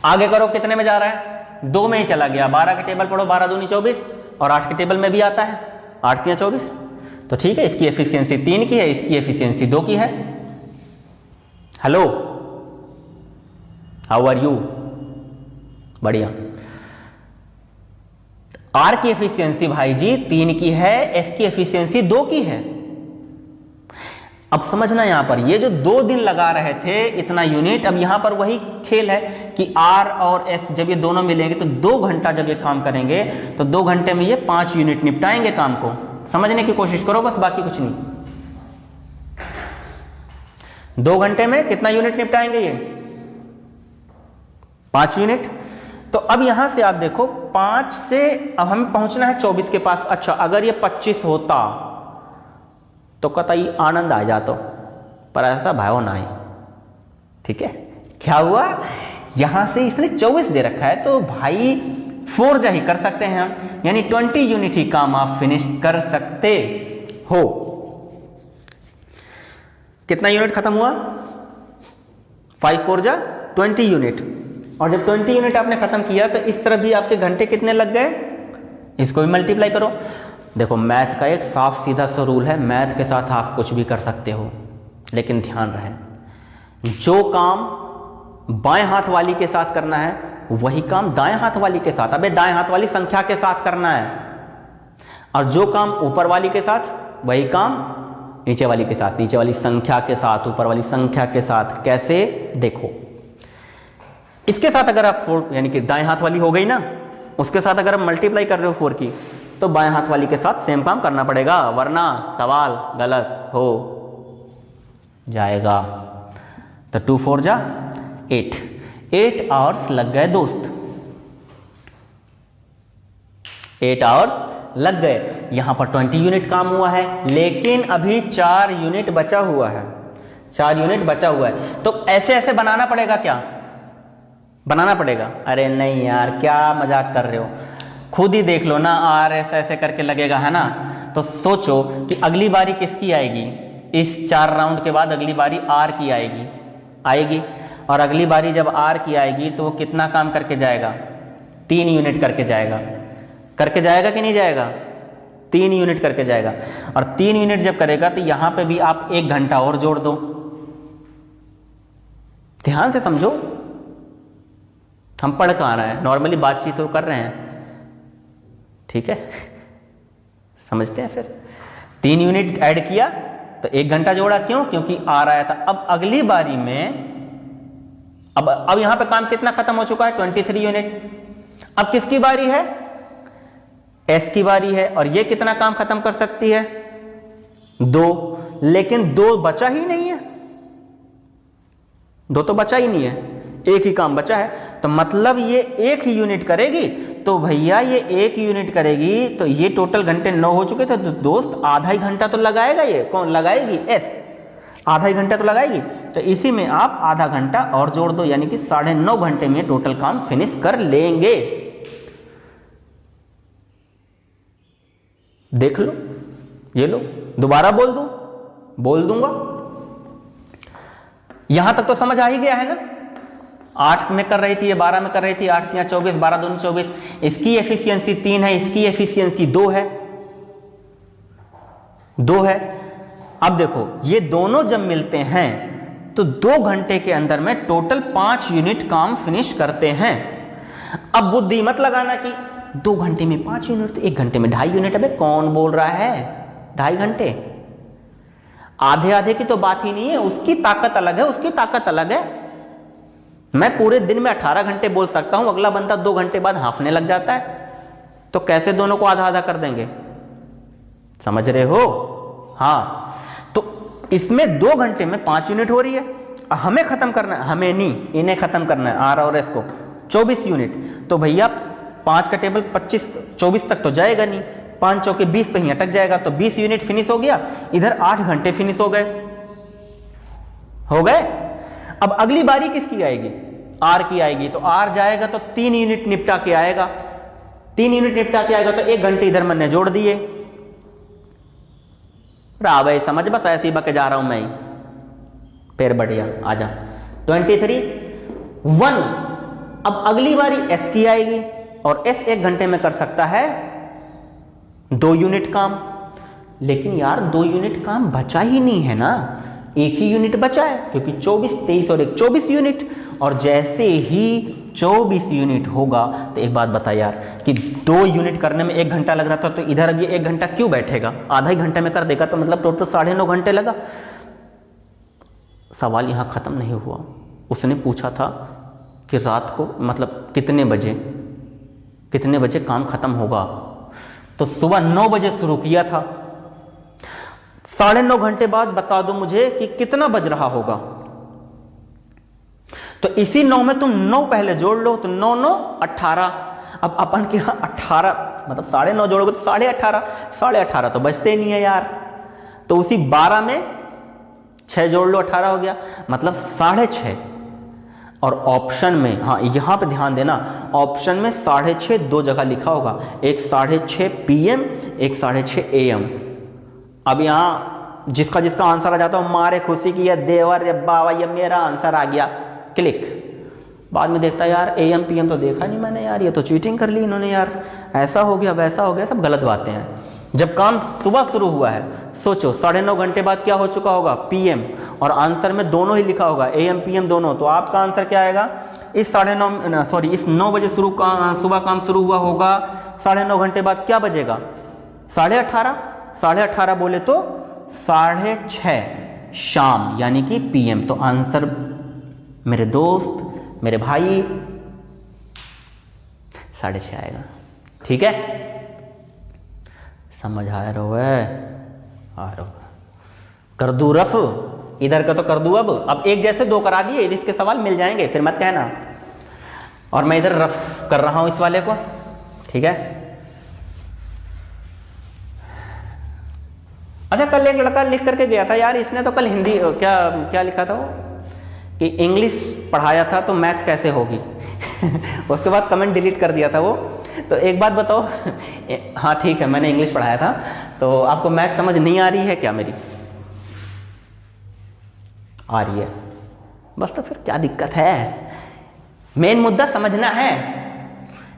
Speaker 1: आगे करो, कितने में जा रहा है? 2 में ही चला गया। 12 के टेबल पढ़ो, 12 दूनी 24, और 8 के टेबल में भी आता है 8 तियां 24। तो ठीक है, इसकी एफिशिएंसी 3 की है, इसकी एफिशिएंसी 2 की है। Hello, how are you? बढ़िया। आर की एफिशिएंसी भाई जी 3 की है, एस की एफिशिएंसी 2 की है। अब समझना यहां पर, ये जो 2 दिन लगा रहे थे इतना यूनिट, अब यहां पर वही खेल है कि आर और एस जब ये दोनों मिलेंगे तो 2 घंटा जब ये काम करेंगे तो 2 घंटे में ये 5 यूनिट निपटाएंगे काम को। समझने की कोशिश करो बस, बाकी कुछ नहीं। 2 घंटे में कितना यूनिट निपटाएंगे ये? 5 यूनिट। तो अब यहां से आप देखो 5 से अब हमें पहुंचना है 24 के पास। अच्छा अगर ये 25 होता तो कतई आनंद आ जाता, पर ऐसा भाव ना ही, ठीक है। क्या हुआ, यहां से इसने 24 दे रखा है तो भाई 4 जा ही कर सकते हैं हम, यानी 20 यूनिट ही काम आप फिनिश कर सकते हो। कितना यूनिट खत्म हुआ? 5 4 जा 20 यूनिट। और जब 20 यूनिट आपने खत्म किया तो इस तरफ भी आपके घंटे कितने लग गए? इसको भी मल्टीप्लाई करो। देखो मैथ का एक साफ सीधा सा रूल है, मैथ के साथ आप कुछ भी कर सकते हो, लेकिन ध्यान रहे जो काम बाएं हाथ वाली के साथ करना है वही काम दाएं हाथ वाली के साथ, अबे दाएं हाथ वाली संख्या के साथ करना है, और जो काम ऊपर वाली के साथ वही काम नीचे वाली के साथ, नीचे वाली संख्या के साथ ऊपर वाली संख्या के साथ। कैसे? देखो इसके साथ अगर आप 4 यानी कि दाएं हाथ वाली हो गई ना, उसके साथ अगर आप मल्टीप्लाई कर रहे हो 4 की, तो बाएं हाथ वाली के साथ सेम काम करना पड़ेगा, वरना सवाल गलत हो जाएगा। तो 2 4 जा 8 आवर्स लग गए दोस्त, 8 आवर्स लग गए। यहां पर 20 यूनिट काम हुआ है, लेकिन अभी 4 यूनिट बचा हुआ है, 4 यूनिट बचा हुआ है। तो ऐसे ऐसे बनाना पड़ेगा क्या? बनाना पड़ेगा। अरे नहीं यार, क्या मजाक कर रहे हो, खुद ही देख लो ना, आर एस ऐसे करके लगेगा, है ना। तो सोचो कि अगली बारी किसकी आएगी, इस 4 राउंड के बाद अगली बारी आर की आएगी। और अगली बारी जब आर की आएगी तो वो कितना काम करके जाएगा, 3 यूनिट करके जाएगा कि नहीं जाएगा, 3 यूनिट करके जाएगा। और 3 यूनिट जब करेगा तो यहां पे भी आप 1 घंटा और जोड़ दो। ध्यान से समझो, हम पढ़ कहाँ रहे हैं, नॉर्मली बातचीत तो कर रहे हैं, ठीक है। समझते हैं। फिर 3 यूनिट ऐड किया तो 1 घंटा जोड़ा, क्यों, क्योंकि आ रहा था। अब अगली बारी में अब यहां पे काम कितना खत्म हो चुका है, 23 यूनिट। अब किसकी बारी है, एस की बारी है। और ये कितना काम खत्म कर सकती है, 2, लेकिन 2 बचा ही नहीं है, 2 तो बचा ही नहीं है, 1 ही काम बचा है। तो मतलब ये 1 ही यूनिट करेगी। तो भैया ये 1 यूनिट करेगी तो ये टोटल घंटे 9 हो चुके थे। तो दोस्त आधा ही घंटा तो लगाएगा, ये कौन लगाएगी, एस, आधा ही घंटा तो लगाएगी। तो इसी में आप आधा घंटा और जोड़ दो, यानी कि 9.5 घंटे में टोटल काम फिनिश कर लेंगे। देख लो, ये लो, दोबारा बोल दूंगा। यहां तक तो समझ आ ही गया है ना। 8 में कर रही थी, ये 12 में कर रही थी, 8 या 24, 12 दूनी 24। इसकी एफिशिएंसी 3 है, इसकी एफिशिएंसी 2 है। अब देखो, ये दोनों जब मिलते हैं तो 2 घंटे के अंदर में टोटल 5 यूनिट काम फिनिश करते हैं। अब बुद्धि मत लगाना कि 2 घंटे में 5 यूनिट, तो 1 घंटे में 2.5 यूनिट। अबे कौन बोल रहा है 2.5 घंटे, आधे आधे की तो बात ही नहीं है, उसकी ताकत अलग है, उसकी ताकत अलग है। मैं पूरे दिन में 18 घंटे बोल सकता हूं, अगला बंदा 2 घंटे बाद हांफने लग जाता है। तो कैसे दोनों को आधा आधा कर देंगे, समझ रहे हो। हाँ, तो इसमें 2 घंटे में 5 यूनिट हो रही है। हमें खत्म करना है, हमें नहीं, इन्हें खत्म करना है, आर और एस को, 24 यूनिट। तो भैया 5 का टेबल 25, 24 तक तो जाएगा नहीं, 5 चौके 20 पे ही अटक जाएगा। तो 20 यूनिट फिनिश हो गया, इधर 8 घंटे फिनिश हो गए। अब अगली बारी किसकी आएगी, आर की आएगी। तो आर जाएगा तो 3 यूनिट निपटा के आएगा, 3 यूनिट निपटा के आएगा तो 1 घंटे इधर मैंने जोड़ दिए। भाई समझ, बस ऐसे ही बके जा रहा हूं मैं ही, फिर बढ़िया आजा। 23 1। अब अगली बारी एस की आएगी और एस 1 घंटे में कर सकता है 2 यूनिट काम। लेकिन यार 2 यूनिट काम बचा ही नहीं है ना, 1 ही यूनिट बचा है, क्योंकि 24, 23 और 1 24 यूनिट। और जैसे ही 24 यूनिट होगा, तो एक बात बता यार कि 2 यूनिट करने में 1 घंटा लग रहा था, तो इधर अब ये 1 घंटा क्यों बैठेगा, आधा ही घंटे में कर देगा। तो मतलब टोटल 9.5 घंटे लगा। सवाल यहां खत्म नहीं हुआ। उसने पूछा था कि रात को मतलब कितने बजे काम खत्म होगा। तो सुबह 9 बजे शुरू किया था, 9.5 घंटे बाद बता दो मुझे कि कितना बज रहा होगा। तो इसी 9 में तुम 9 पहले जोड़ लो, तो 9 9 18। अब अपन के यहां 18 मतलब 9.5 जोड़ोगे तो 18.5, 18.5 तो बचते ही नहीं है यार। तो उसी 12 में 6 जोड़ लो, 18 हो गया, मतलब 6.5। और ऑप्शन में, हाँ यहां पे ध्यान देना, ऑप्शन में 6.5 2 जगह लिखा होगा, एक 6.5 PM, एक 6.5 AM। अब यहां जिसका आंसर आ जाता है, मारे खुशी की, या देवर या बाबा, ये मेरा आंसर आ गया, क्लिक। बाद में देखता यार AM PM तो देखा नहीं मैंने यार, ये तो चीटिंग कर ली इन्होंने यार, ऐसा हो गया वैसा हो गया, सब गलत बातें हैं। जब काम सुबह शुरू हुआ है, सोचो 9.5 घंटे बाद क्या हो चुका होगा, PM, और आंसर में दोनों ही लिखा होगा, AM PM दोनों। तो आपका आंसर क्या आएगा, इस 9 बजे सुबह काम शुरू हुआ होगा, 9.5 घंटे बाद क्या बजेगा, 18.5। 18.5 बोले तो 6:30 शाम, यानी कि PM। तो आंसर मेरे दोस्त, मेरे भाई 6:30 आएगा। ठीक है, समझ आ रहा है, कर दू रफ, इधर का तो कर दू। अब एक जैसे 2 करा दिए, इसके सवाल मिल जाएंगे, फिर मत कहना। और मैं इधर रफ कर रहा हूं इस वाले को, ठीक है। अच्छा, कल एक लड़का लिख करके गया था यार, इसने तो कल हिंदी क्या लिखा था वो, कि इंग्लिश पढ़ाया था तो मैथ कैसे होगी। उसके बाद कमेंट डिलीट कर दिया था वो। तो एक बात बताओ, हाँ ठीक है मैंने इंग्लिश पढ़ाया था, तो आपको मैथ समझ नहीं आ रही है क्या मेरी? आ रही है, बस तो फिर क्या दिक्कत है? मेन मुद्दा समझना है।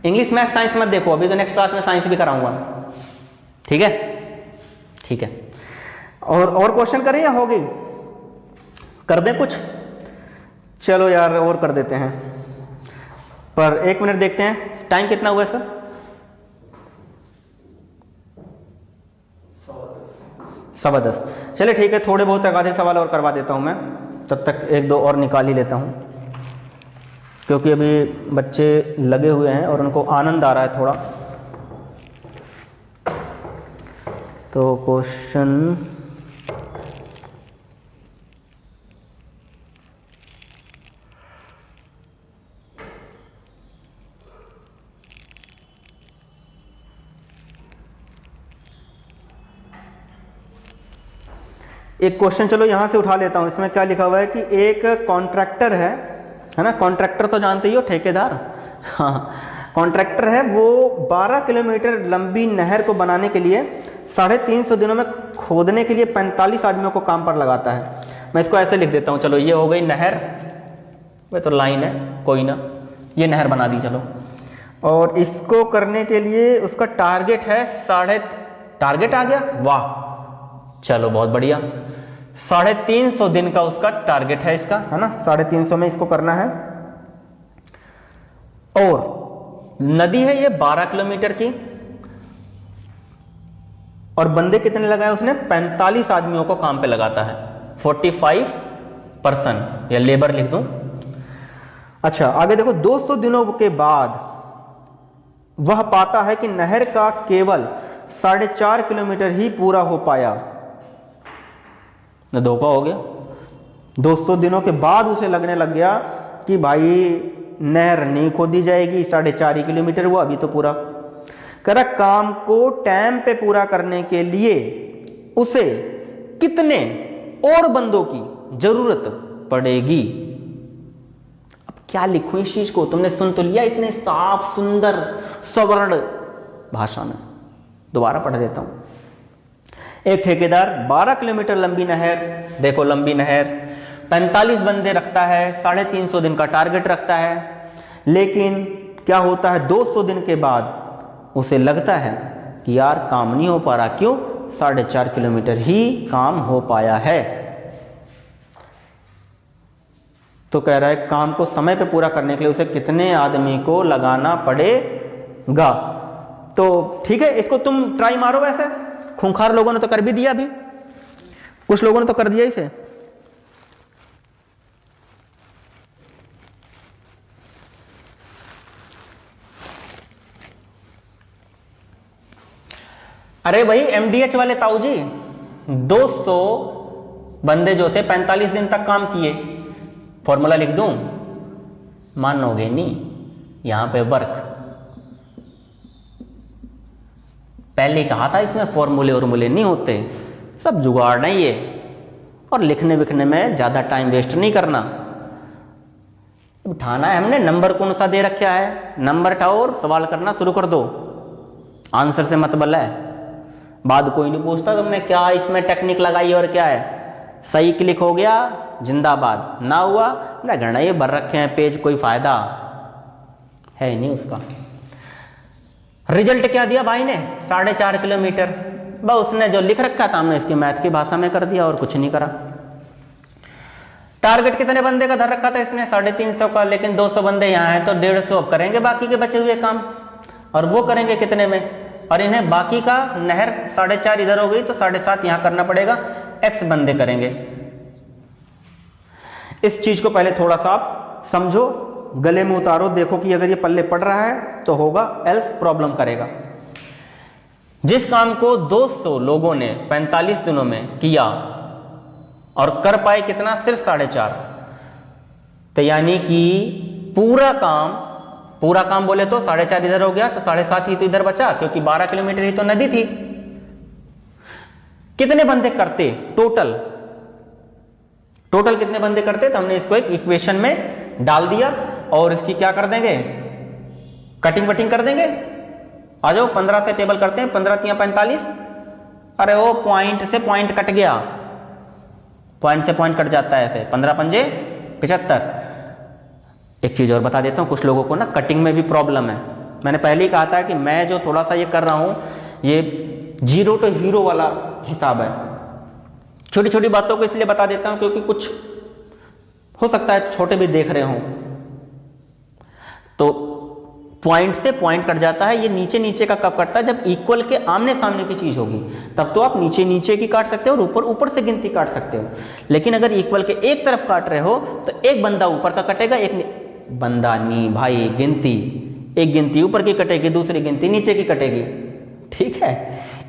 Speaker 1: इंग्लिश मैथ साइंस मत देखो, अभी तो नेक्स्ट क्लास में साइंस भी कराऊंगा, ठीक है? ठीक है। और क्वेश्चन करें या हो गई? कर दें कुछ? चलो यार और कर देते हैं, पर 1 मिनट देखते हैं टाइम कितना हुआ है सर? 10:15। चलिए ठीक है, थोड़े बहुत आधे सवाल और करवा देता हूं मैं, तब तक 1-2 और निकाल ही लेता हूं, क्योंकि अभी बच्चे लगे हुए हैं और उनको आनंद आ रहा है थोड़ा। तो क्वेश्चन एक क्वेश्चन चलो यहां से उठा लेता हूं। इसमें क्या लिखा हुआ है कि एक कॉन्ट्रैक्टर है ना? कॉन्ट्रैक्टर तो जानते ही हो, ठेकेदार। हाँ, कॉन्ट्रैक्टर है, वो 12 किलोमीटर लंबी नहर को बनाने के लिए 350 दिनों में खोदने के लिए 45 आदमियों को काम पर लगाता है। मैं इसको ऐसे लिख देता हूं, चलो ये हो गई नहर, वे तो लाइन है कोई ना, ये नहर बना दी चलो। और इसको करने के लिए उसका टारगेट है टारगेट आ गया, वाह चलो बहुत बढ़िया। 350 दिन का उसका टारगेट है इसका, है ना? 350 में इसको करना है। और नदी है ये 12 किलोमीटर की, और बंदे कितने लगाए उसने? 45 आदमियों को काम पे लगाता है, 45 पर्सन, या लेबर लिख दूं। अच्छा आगे देखो, 200 दिनों के बाद वह पाता है कि नहर का केवल 4.5 किलोमीटर ही पूरा हो पाया। न धोखा हो गया। 200 दिनों के बाद उसे लगने लग गया कि भाई नहर नहीं खोदी जाएगी, 4.5 किलोमीटर हुआ अभी तो पूरा। कह रहा काम को टाइम पे पूरा करने के लिए उसे कितने और बंदों की जरूरत पड़ेगी? अब क्या लिखूं इस चीज को? तुमने सुन तो लिया इतने साफ सुंदर सवर्ण भाषा में, दोबारा पढ़ देता हूं। एक ठेकेदार 12 किलोमीटर लंबी नहर, देखो लंबी नहर, 45 बंदे रखता है, 350 दिन का टारगेट रखता है, लेकिन क्या होता है 200 दिन के बाद उसे लगता है कि यार काम नहीं हो पा रहा। क्यों? 4.5 किलोमीटर ही काम हो पाया है। तो कह रहा है काम को समय पे पूरा करने के लिए उसे कितने आदमी को लगाना पड़ेगा। तो ठीक है, इसको तुम ट्राई मारो। वैसे खूंखार लोगों ने तो कर भी दिया, अभी कुछ लोगों ने तो कर दिया इसे। अरे भाई एमडीएच वाले ताऊ जी, 200 बंदे जो थे 45 दिन तक काम किए। फॉर्मूला लिख दूं? मानोगे नहीं, यहां पे वर्क। पहले कहा था इसमें फॉर्मूले और मूले नहीं होते, सब जुगाड़ नहीं ये। और लिखने विखने में ज्यादा टाइम वेस्ट नहीं करना। उठाना है हमने, नंबर कौन सा दे रखा है, नंबर उठाओ और सवाल करना शुरू कर दो। आंसर से मतलब है, बाद कोई नहीं पूछता तुमने क्या इसमें टेक्निक लगाई और क्या है। सही क्लिक हो गया जिंदाबाद, ना हुआ ना गणना, ये भर रखे हैं पेज, कोई फायदा है नहीं उसका। रिजल्ट क्या दिया भाई ने? 4.5 किलोमीटर। बस उसने जो लिख रखा था हमने इसकी मैथ की भाषा में कर दिया और कुछ नहीं करा। टारगेट कितने बंदे का धर रखा था इसने? 350 का, लेकिन 200 बंदे यहाँ हैं तो 150 करेंगे बाकी के बचे हुए काम। और वो करेंगे कितने में? और इन्हें बाकी का नहर 4.5 इधर हो गई तो 7.5 यहां करना पड़ेगा, x बंदे करेंगे। इस चीज को पहले थोड़ा सा आप समझो, गले में उतारो, देखो कि अगर ये पल्ले पड़ रहा है तो होगा, एल्स प्रॉब्लम करेगा। जिस काम को 200 लोगों ने 45 दिनों में किया और कर पाए कितना? सिर्फ 4.5। तो यानी कि पूरा काम बोले तो 4.5 इधर हो गया तो 7.5 ही तो इधर बचा, क्योंकि 12 किलोमीटर ही तो नदी थी। कितने बंदे करते टोटल? टोटल कितने बंदे करते, तो हमने इसको एक इक्वेशन में डाल दिया और इसकी क्या कर देंगे, कटिंग वटिंग कर देंगे। आ जाओ 15 से टेबल करते हैं, 15 तिया 45। अरे वो पॉइंट से पॉइंट कट गया, पॉइंट से पॉइंट कट जाता है ऐसे, 15 पंजे 75। एक चीज और बता देता हूं, कुछ लोगों को ना कटिंग में भी प्रॉब्लम है। मैंने पहले ही कहा था कि मैं जो थोड़ा सा ये कर रहा हूं, ये 0 टू हीरो वाला हिसाब है। छोटी छोटी बातों को इसलिए बता देता हूं क्योंकि कुछ हो सकता है छोटे भी देख रहे हों। तो पॉइंट से पॉइंट कट जाता है, ये नीचे नीचे का कब कटता है, जब इक्वल के आमने सामने की चीज होगी, तब तो आप नीचे नीचे की काट सकते हो और ऊपर ऊपर से गिनती काट सकते हो। लेकिन अगर इक्वल के एक तरफ काट रहे हो तो एक बंदा ऊपर का कटेगा, एक बंदा नहीं भाई, गिनती एक गिनती ऊपर की कटेगी, दूसरी गिनती नीचे की कटेगी, ठीक है।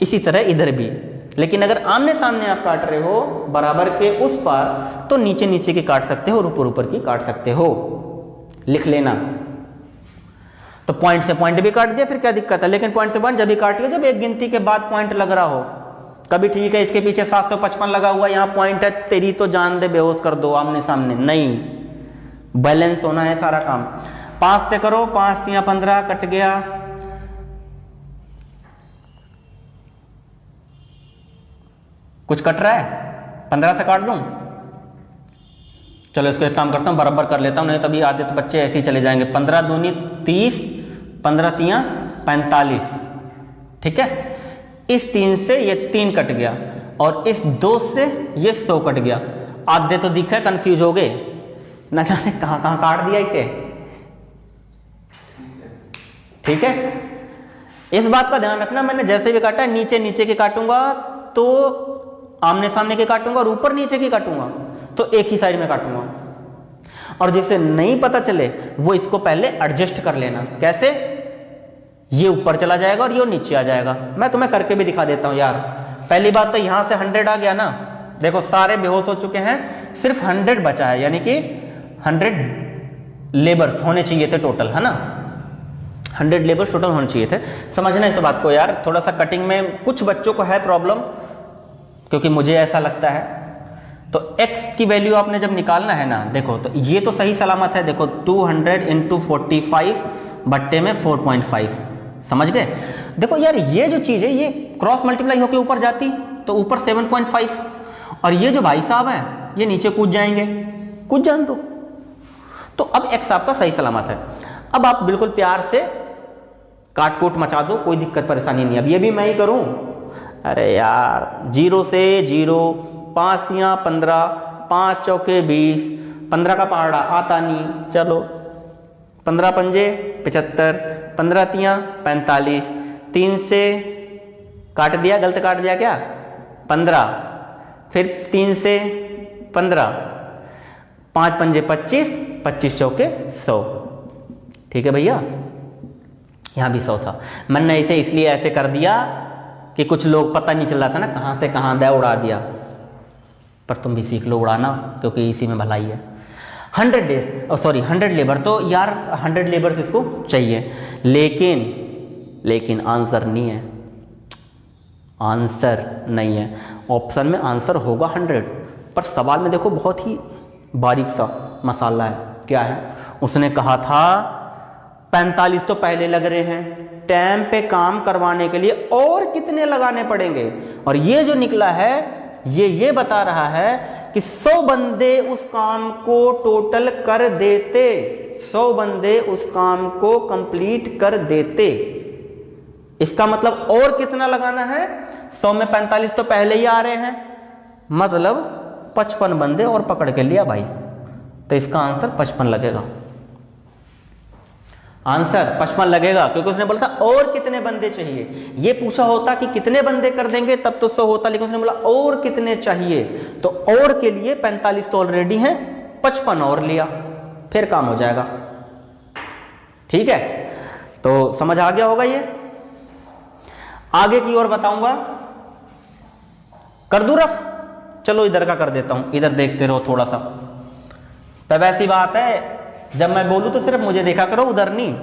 Speaker 1: इसी तरह इधर भी। लेकिन अगर आमने सामने आप काट रहे हो बराबर के उस पार, तो नीचे नीचे की काट सकते हो और ऊपर ऊपर की काट सकते हो, लिख लेना। तो पॉइंट से पॉइंट भी काट दिया, फिर क्या दिक्कत है। लेकिन पॉइंट से पॉइंट जब भी काटिए जब एक गिनती के बाद पॉइंट लग रहा हो। कभी ठीक है इसके पीछे 755 लगा हुआ, यहां पॉइंट है, तेरी तो जान दे, बेहोश कर दो आमने सामने, नहीं, बैलेंस होना है सारा काम। 5 से करो, 5 तिया 15 कट गया, कुछ कट रहा है, 15 से काट दूं। चलो इसको एक काम करता हूं, बराबर कर लेता हूं, नहीं तभी आधे तो बच्चे ऐसे ही चले जाएंगे। 15 दूनी 30, 15 तिया 45, ठीक है। इस 3 से ये 3 कट गया और इस 2 से ये 100 कट गया। आधे तो दिखे, कंफ्यूज हो गए, ना जाने कहां कहां काट दिया इसे, ठीक है। इस बात का ध्यान रखना, मैंने जैसे भी काटा है नीचे नीचे के काटूंगा तो आमने सामने के काटूंगा, और ऊपर नीचे की काटूंगा तो एक ही साइड में काटूंगा। और जिसे नहीं पता चले वो इसको पहले एडजस्ट कर लेना। कैसे, ये ऊपर चला जाएगा और ये नीचे आ जाएगा। मैं तुम्हें करके भी दिखा देता हूं यार। पहली बात तो यहां से 100 आ गया ना, देखो सारे बेहोश हो चुके हैं, सिर्फ 100 बचा है, यानी कि 100 लेबर्स होने चाहिए थे टोटल, है ना। 100 लेबर्स टोटल होने चाहिए थे। समझना इस बात को यार, थोड़ा सा कटिंग में कुछ बच्चों को है प्रॉब्लम, क्योंकि मुझे ऐसा लगता है। तो x की वैल्यू आपने जब निकालना है ना, देखो तो ये तो सही सलामत है, देखो 200 इंटू 45 बट्टे में 4.5, समझ गए। देखो यार ये जो चीज है ये क्रॉस मल्टीप्लाई होकर ऊपर जाती तो ऊपर 7.5, और ये जो भाई साहब है ये नीचे कूद जाएंगे, कूद जान दो। तो अब x आपका सही सलामत है। अब आप बिल्कुल प्यार से काट कूट मचा दो, कोई दिक्कत परेशानी नहीं। अब ये भी मैं ही करूं, अरे यार 0 से 0, 5 तिया 15, 5 चौके 20, 15 का पहाड़ा आता नहीं, चलो 15 पंजे 75, 15 तिया 45, 3 से काट दिया, गलत काट दिया क्या, 15, फिर 3 से 15, 5 पंजे 25, 25 चौके 100, ठीक है भैया। यहां भी 100 था। मैंने इसे इसलिए ऐसे कर दिया कि कुछ लोग पता नहीं चल रहा था ना कहां से कहां दे उड़ा दिया, पर तुम भी सीख लो उड़ाना, क्योंकि इसी में भलाई है। 100 डेज, सॉरी 100 लेबर, तो यार 100 लेबर्स इसको चाहिए, लेकिन आंसर नहीं है, आंसर नहीं है। ऑप्शन में आंसर होगा 100, पर सवाल में देखो बहुत ही बारीक सा मसाला है। क्या है, उसने कहा था 45 तो पहले लग रहे हैं, टाइम पे काम करवाने के लिए और कितने लगाने पड़ेंगे, और ये जो निकला है ये बता रहा है कि 100 बंदे उस काम को टोटल कर देते, 100 बंदे उस काम को कंप्लीट कर देते। इसका मतलब और कितना लगाना है, 100 में 45 तो पहले ही आ रहे हैं, मतलब 55 बंदे और पकड़ के लिया भाई, तो इसका आंसर 55 लगेगा। आंसर 55 लगेगा, क्योंकि उसने बोला था और कितने बंदे चाहिए। ये पूछा होता कि कितने बंदे कर देंगे तब तो 100 होता, लेकिन उसने बोला और कितने चाहिए, तो और के लिए 45 तो ऑलरेडी हैं, 55 और लिया, फिर काम हो जाएगा। ठीक है, तो समझ आ गया होगा। ये आगे की ओर बताऊंगा, कर दूं रफ, चलो इधर का कर देता हूं, इधर देखते रहो थोड़ा सा। तब ऐसी बात है जब मैं बोलूं तो सिर्फ मुझे देखा करो, उधर नहीं।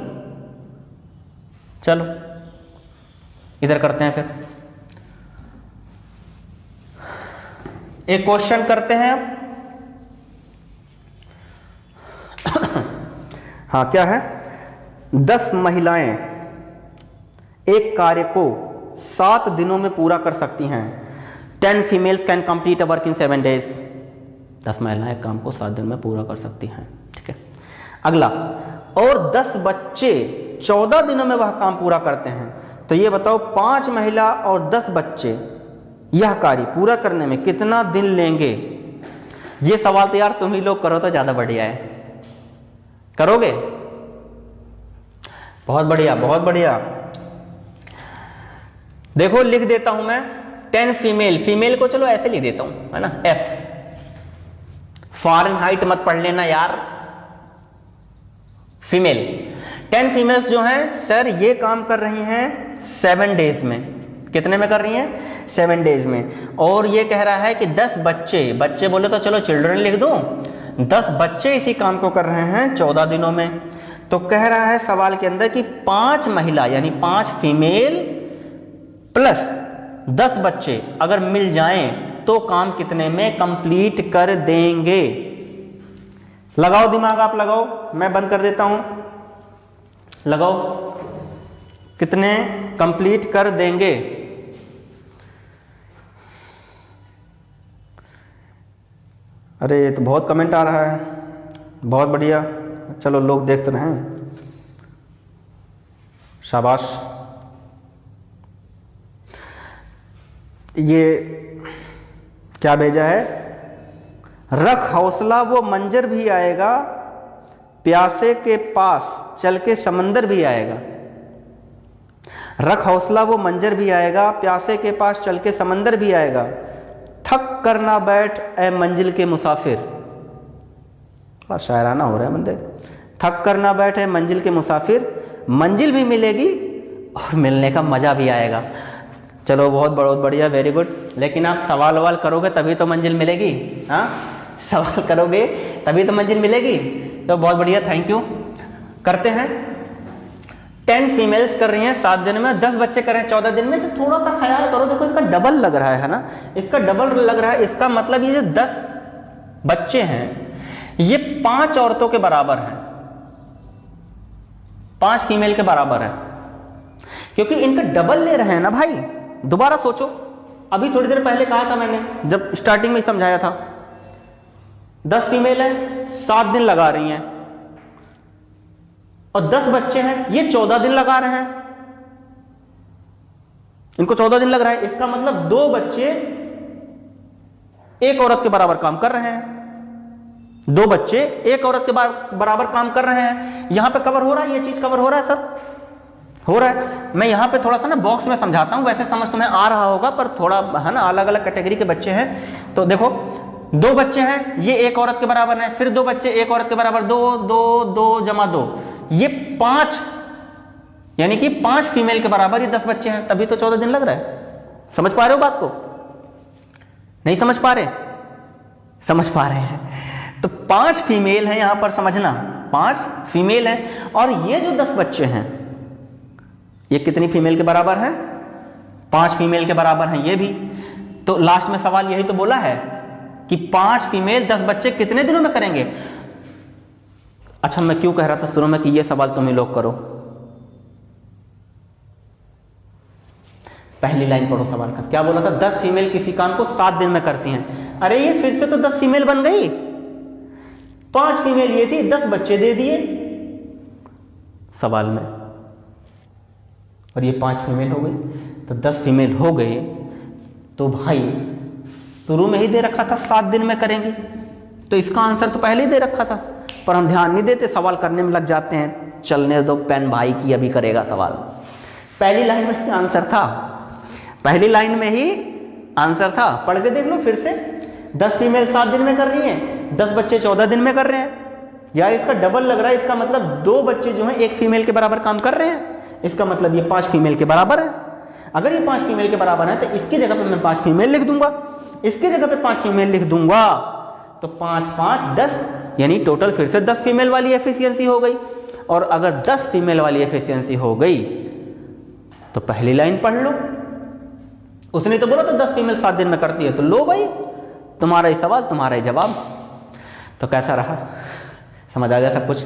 Speaker 1: चलो इधर करते हैं, फिर एक क्वेश्चन करते हैं। हाँ क्या है, 10 महिलाएं एक कार्य को 7 दिनों में पूरा कर सकती हैं। 10 females can complete a work in 7 days। 10 महिलाएं काम को 7 दिन में पूरा कर सकती हैं। ठीक है, अगला, और 10 बच्चे 14 दिनों में वह काम पूरा करते हैं। तो ये बताओ 5 महिला और 10 बच्चे यह कार्य पूरा करने में कितना दिन लेंगे? ये सवाल तो यार तुम ही लोग करो तो ज्यादा बढ़िया है। करोगे? बहुत बढ़िया, बहुत बढ़िया। देखो लिख देता हूं मैं 10 फीमेल, फीमेल को चलो ऐसे लिख देता हूं, है ना, F। फ़ारेनहाइट मत पढ़ लेना यार, फीमेल। 10 फीमेल्स जो हैं सर ये काम कर रही हैं 7 days में। कितने में कर रही हैं? 7 days में। और ये कह रहा है कि 10 बच्चे, बच्चे बोले तो चलो चिल्ड्रन लिख दो, 10 बच्चे इसी काम को कर रहे हैं 14 दिनों में। तो कह रहा है सवाल के अंदर कि 5 महिला यानी 5 फीमेल प्लस 10 बच्चे अगर मिल जाएं तो काम कितने में कंप्लीट कर देंगे? लगाओ दिमाग, आप लगाओ, मैं बंद कर देता हूं। लगाओ, कितने कंप्लीट कर देंगे? अरे ये तो बहुत कमेंट आ रहा है, बहुत बढ़िया। चलो लोग देखते रहें, शाबाश। ये क्या भेजा है? रख हौसला वो मंजर भी आएगा, प्यासे के पास चल के समंदर भी आएगा। रख हौसला वो मंजर भी आएगा, प्यासे के पास चल के समंदर भी आएगा। थक कर ना बैठ ए मंजिल के मुसाफिर। बड़ा शायराना हो रहा है बंदे। थक कर ना बैठ ए मंजिल के मुसाफिर, मंजिल भी मिलेगी और मिलने का मजा भी आएगा। चलो बहुत बहुत बढ़िया, वेरी गुड। लेकिन आप सवाल ववाल करोगे तभी तो मंजिल मिलेगी। हाँ, सवाल करोगे तभी तो मंजिल मिलेगी। तो बहुत बढ़िया, थैंक यू। करते हैं। 10 फीमेल्स कर रही हैं 7 दिन में, 10 बच्चे कर रहे हैं 14 दिन में। तो थोड़ा सा ख्याल करो, देखो इसका डबल लग रहा है ना, इसका डबल लग रहा है। इसका मतलब ये जो 10 बच्चे हैं ये 5 औरतों के बराबर हैं, 5 फीमेल के बराबर है, क्योंकि इनका डबल ले रहे हैं ना भाई। दोबारा सोचो, अभी थोड़ी देर पहले कहा था मैंने, जब स्टार्टिंग में समझाया था, 10 फीमेल हैं 7 दिन लगा रही हैं और 10 बच्चे हैं ये 14 दिन लगा रहे हैं। इनको 14 दिन लग रहा है, इसका मतलब 2 बच्चे एक औरत के बराबर काम कर रहे हैं। 2 बच्चे एक औरत के बराबर काम कर रहे हैं। यहां पे कवर हो रहा है, ये चीज कवर हो रहा है सर? हो रहा है। मैं यहां पे थोड़ा सा ना बॉक्स में समझाता हूं, वैसे समझ तुम्हें आ रहा होगा, पर थोड़ा है ना, अलग अलग कैटेगरी के बच्चे हैं। तो देखो 2 बच्चे हैं ये एक औरत के बराबर हैं, फिर 2 बच्चे एक औरत के बराबर, 2 2 2 जमा 2, ये 5, यानी कि 5 फीमेल के बराबर ये 10 बच्चे हैं, तभी तो 14 दिन लग रहा है। समझ पा रहे हो बात को? नहीं समझ पा रहे? समझ पा रहे हैं। तो 5 फीमेल हैं यहां पर, समझना 5 फीमेल हैं। और ये जो 10 बच्चे हैं ये कितनी फीमेल के बराबर हैं? 5 फीमेल के बराबर हैं ये भी। तो लास्ट में सवाल यही तो बोला है कि 5 फीमेल 10 बच्चे कितने दिनों में करेंगे। अच्छा, मैं क्यों कह रहा था शुरू में कि ये सवाल तुम ही लोग करो। पहली लाइन पढ़ो सवाल का, क्या बोला था? 10 फीमेल किसी काम को 7 दिन में करती हैं। अरे ये फिर से तो 10 फीमेल बन गई। 5 फीमेल ये थी, 10 बच्चे दे दिए सवाल में, और ये 5 फीमेल हो गई। तो 10 फीमेल हो गए, तो भाई शुरू में ही दे रखा था 7 दिन में करेंगे, तो इसका आंसर तो पहले ही दे रखा था, पर हम ध्यान नहीं देते, सवाल करने में लग जाते हैं। चलने दो, पेन भाई की अभी करेगा सवाल। पहली लाइन में ही आंसर था, पहली लाइन में ही आंसर था। पढ़ के देख लो फिर से। 10 फीमेल 7 दिन में कर रही हैं, 10 बच्चे 14 दिन में कर रहे हैं। यार इसका डबल लग रहा है, इसका मतलब 2 बच्चे जो हैं 1 फीमेल के बराबर काम कर रहे हैं। इसका मतलब ये 5 फीमेल के बराबर है। अगर ये 5 फीमेल के बराबर है तो इसकी जगह पे मैं 5 फीमेल लिख दूंगा, इसकी जगह पे 5 फीमेल लिख दूंगा, तो 5 5 10, यानी टोटल फिर से 10 फीमेल वाली एफिशिएंसी हो गई। और अगर 10 फीमेल वाली एफिशिएंसी हो गई तो पहली लाइन पढ़ लो। उसने तो बोला तो 10 फीमेल 7 दिन में करती है, तो लो भाई तुम्हारा ही सवाल तुम्हारा ही जवाब। तो कैसा रहा, समझ आ गया सब कुछ?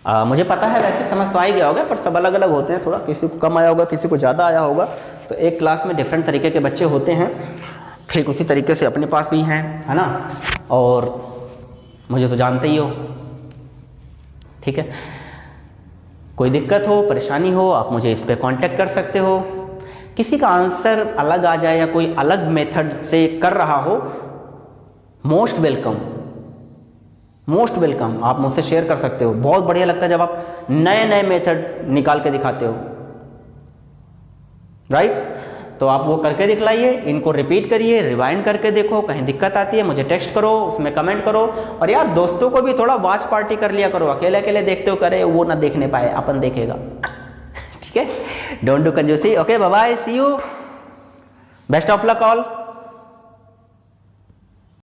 Speaker 1: मुझे पता है वैसे समझ तो आ ही गया होगा, पर सब अलग अलग होते हैं, थोड़ा किसी को कम आया होगा, किसी को ज़्यादा आया होगा, तो एक क्लास में डिफरेंट तरीके के बच्चे होते हैं। ठीक उसी तरीके से अपने पास भी हैं, है ना, और मुझे तो जानते ही हो। ठीक है, कोई दिक्कत हो, परेशानी हो, आप मुझे इस पर कांटेक्ट कर सकते हो। किसी का आंसर अलग आ जाए या कोई अलग मेथड से कर रहा हो, मोस्ट वेलकम, मोस्ट वेलकम, आप मुझसे शेयर कर सकते हो। बहुत बढ़िया लगता है जब आप नए नए मेथड निकाल के दिखाते हो, राइट। तो आप वो करके दिखलाइए, इनको रिपीट करिए, रिवाइंड करके देखो, कहीं दिक्कत आती है मुझे टेक्स्ट करो, उसमें कमेंट करो, और यार दोस्तों को भी थोड़ा वॉच पार्टी कर लिया करो, अकेले अकेले देखते हो करे वो ना देखने पाए, अपन देखेगा। ठीक है, डोंट डू कंजूसी। Okay, bye bye, see you, best of luck all.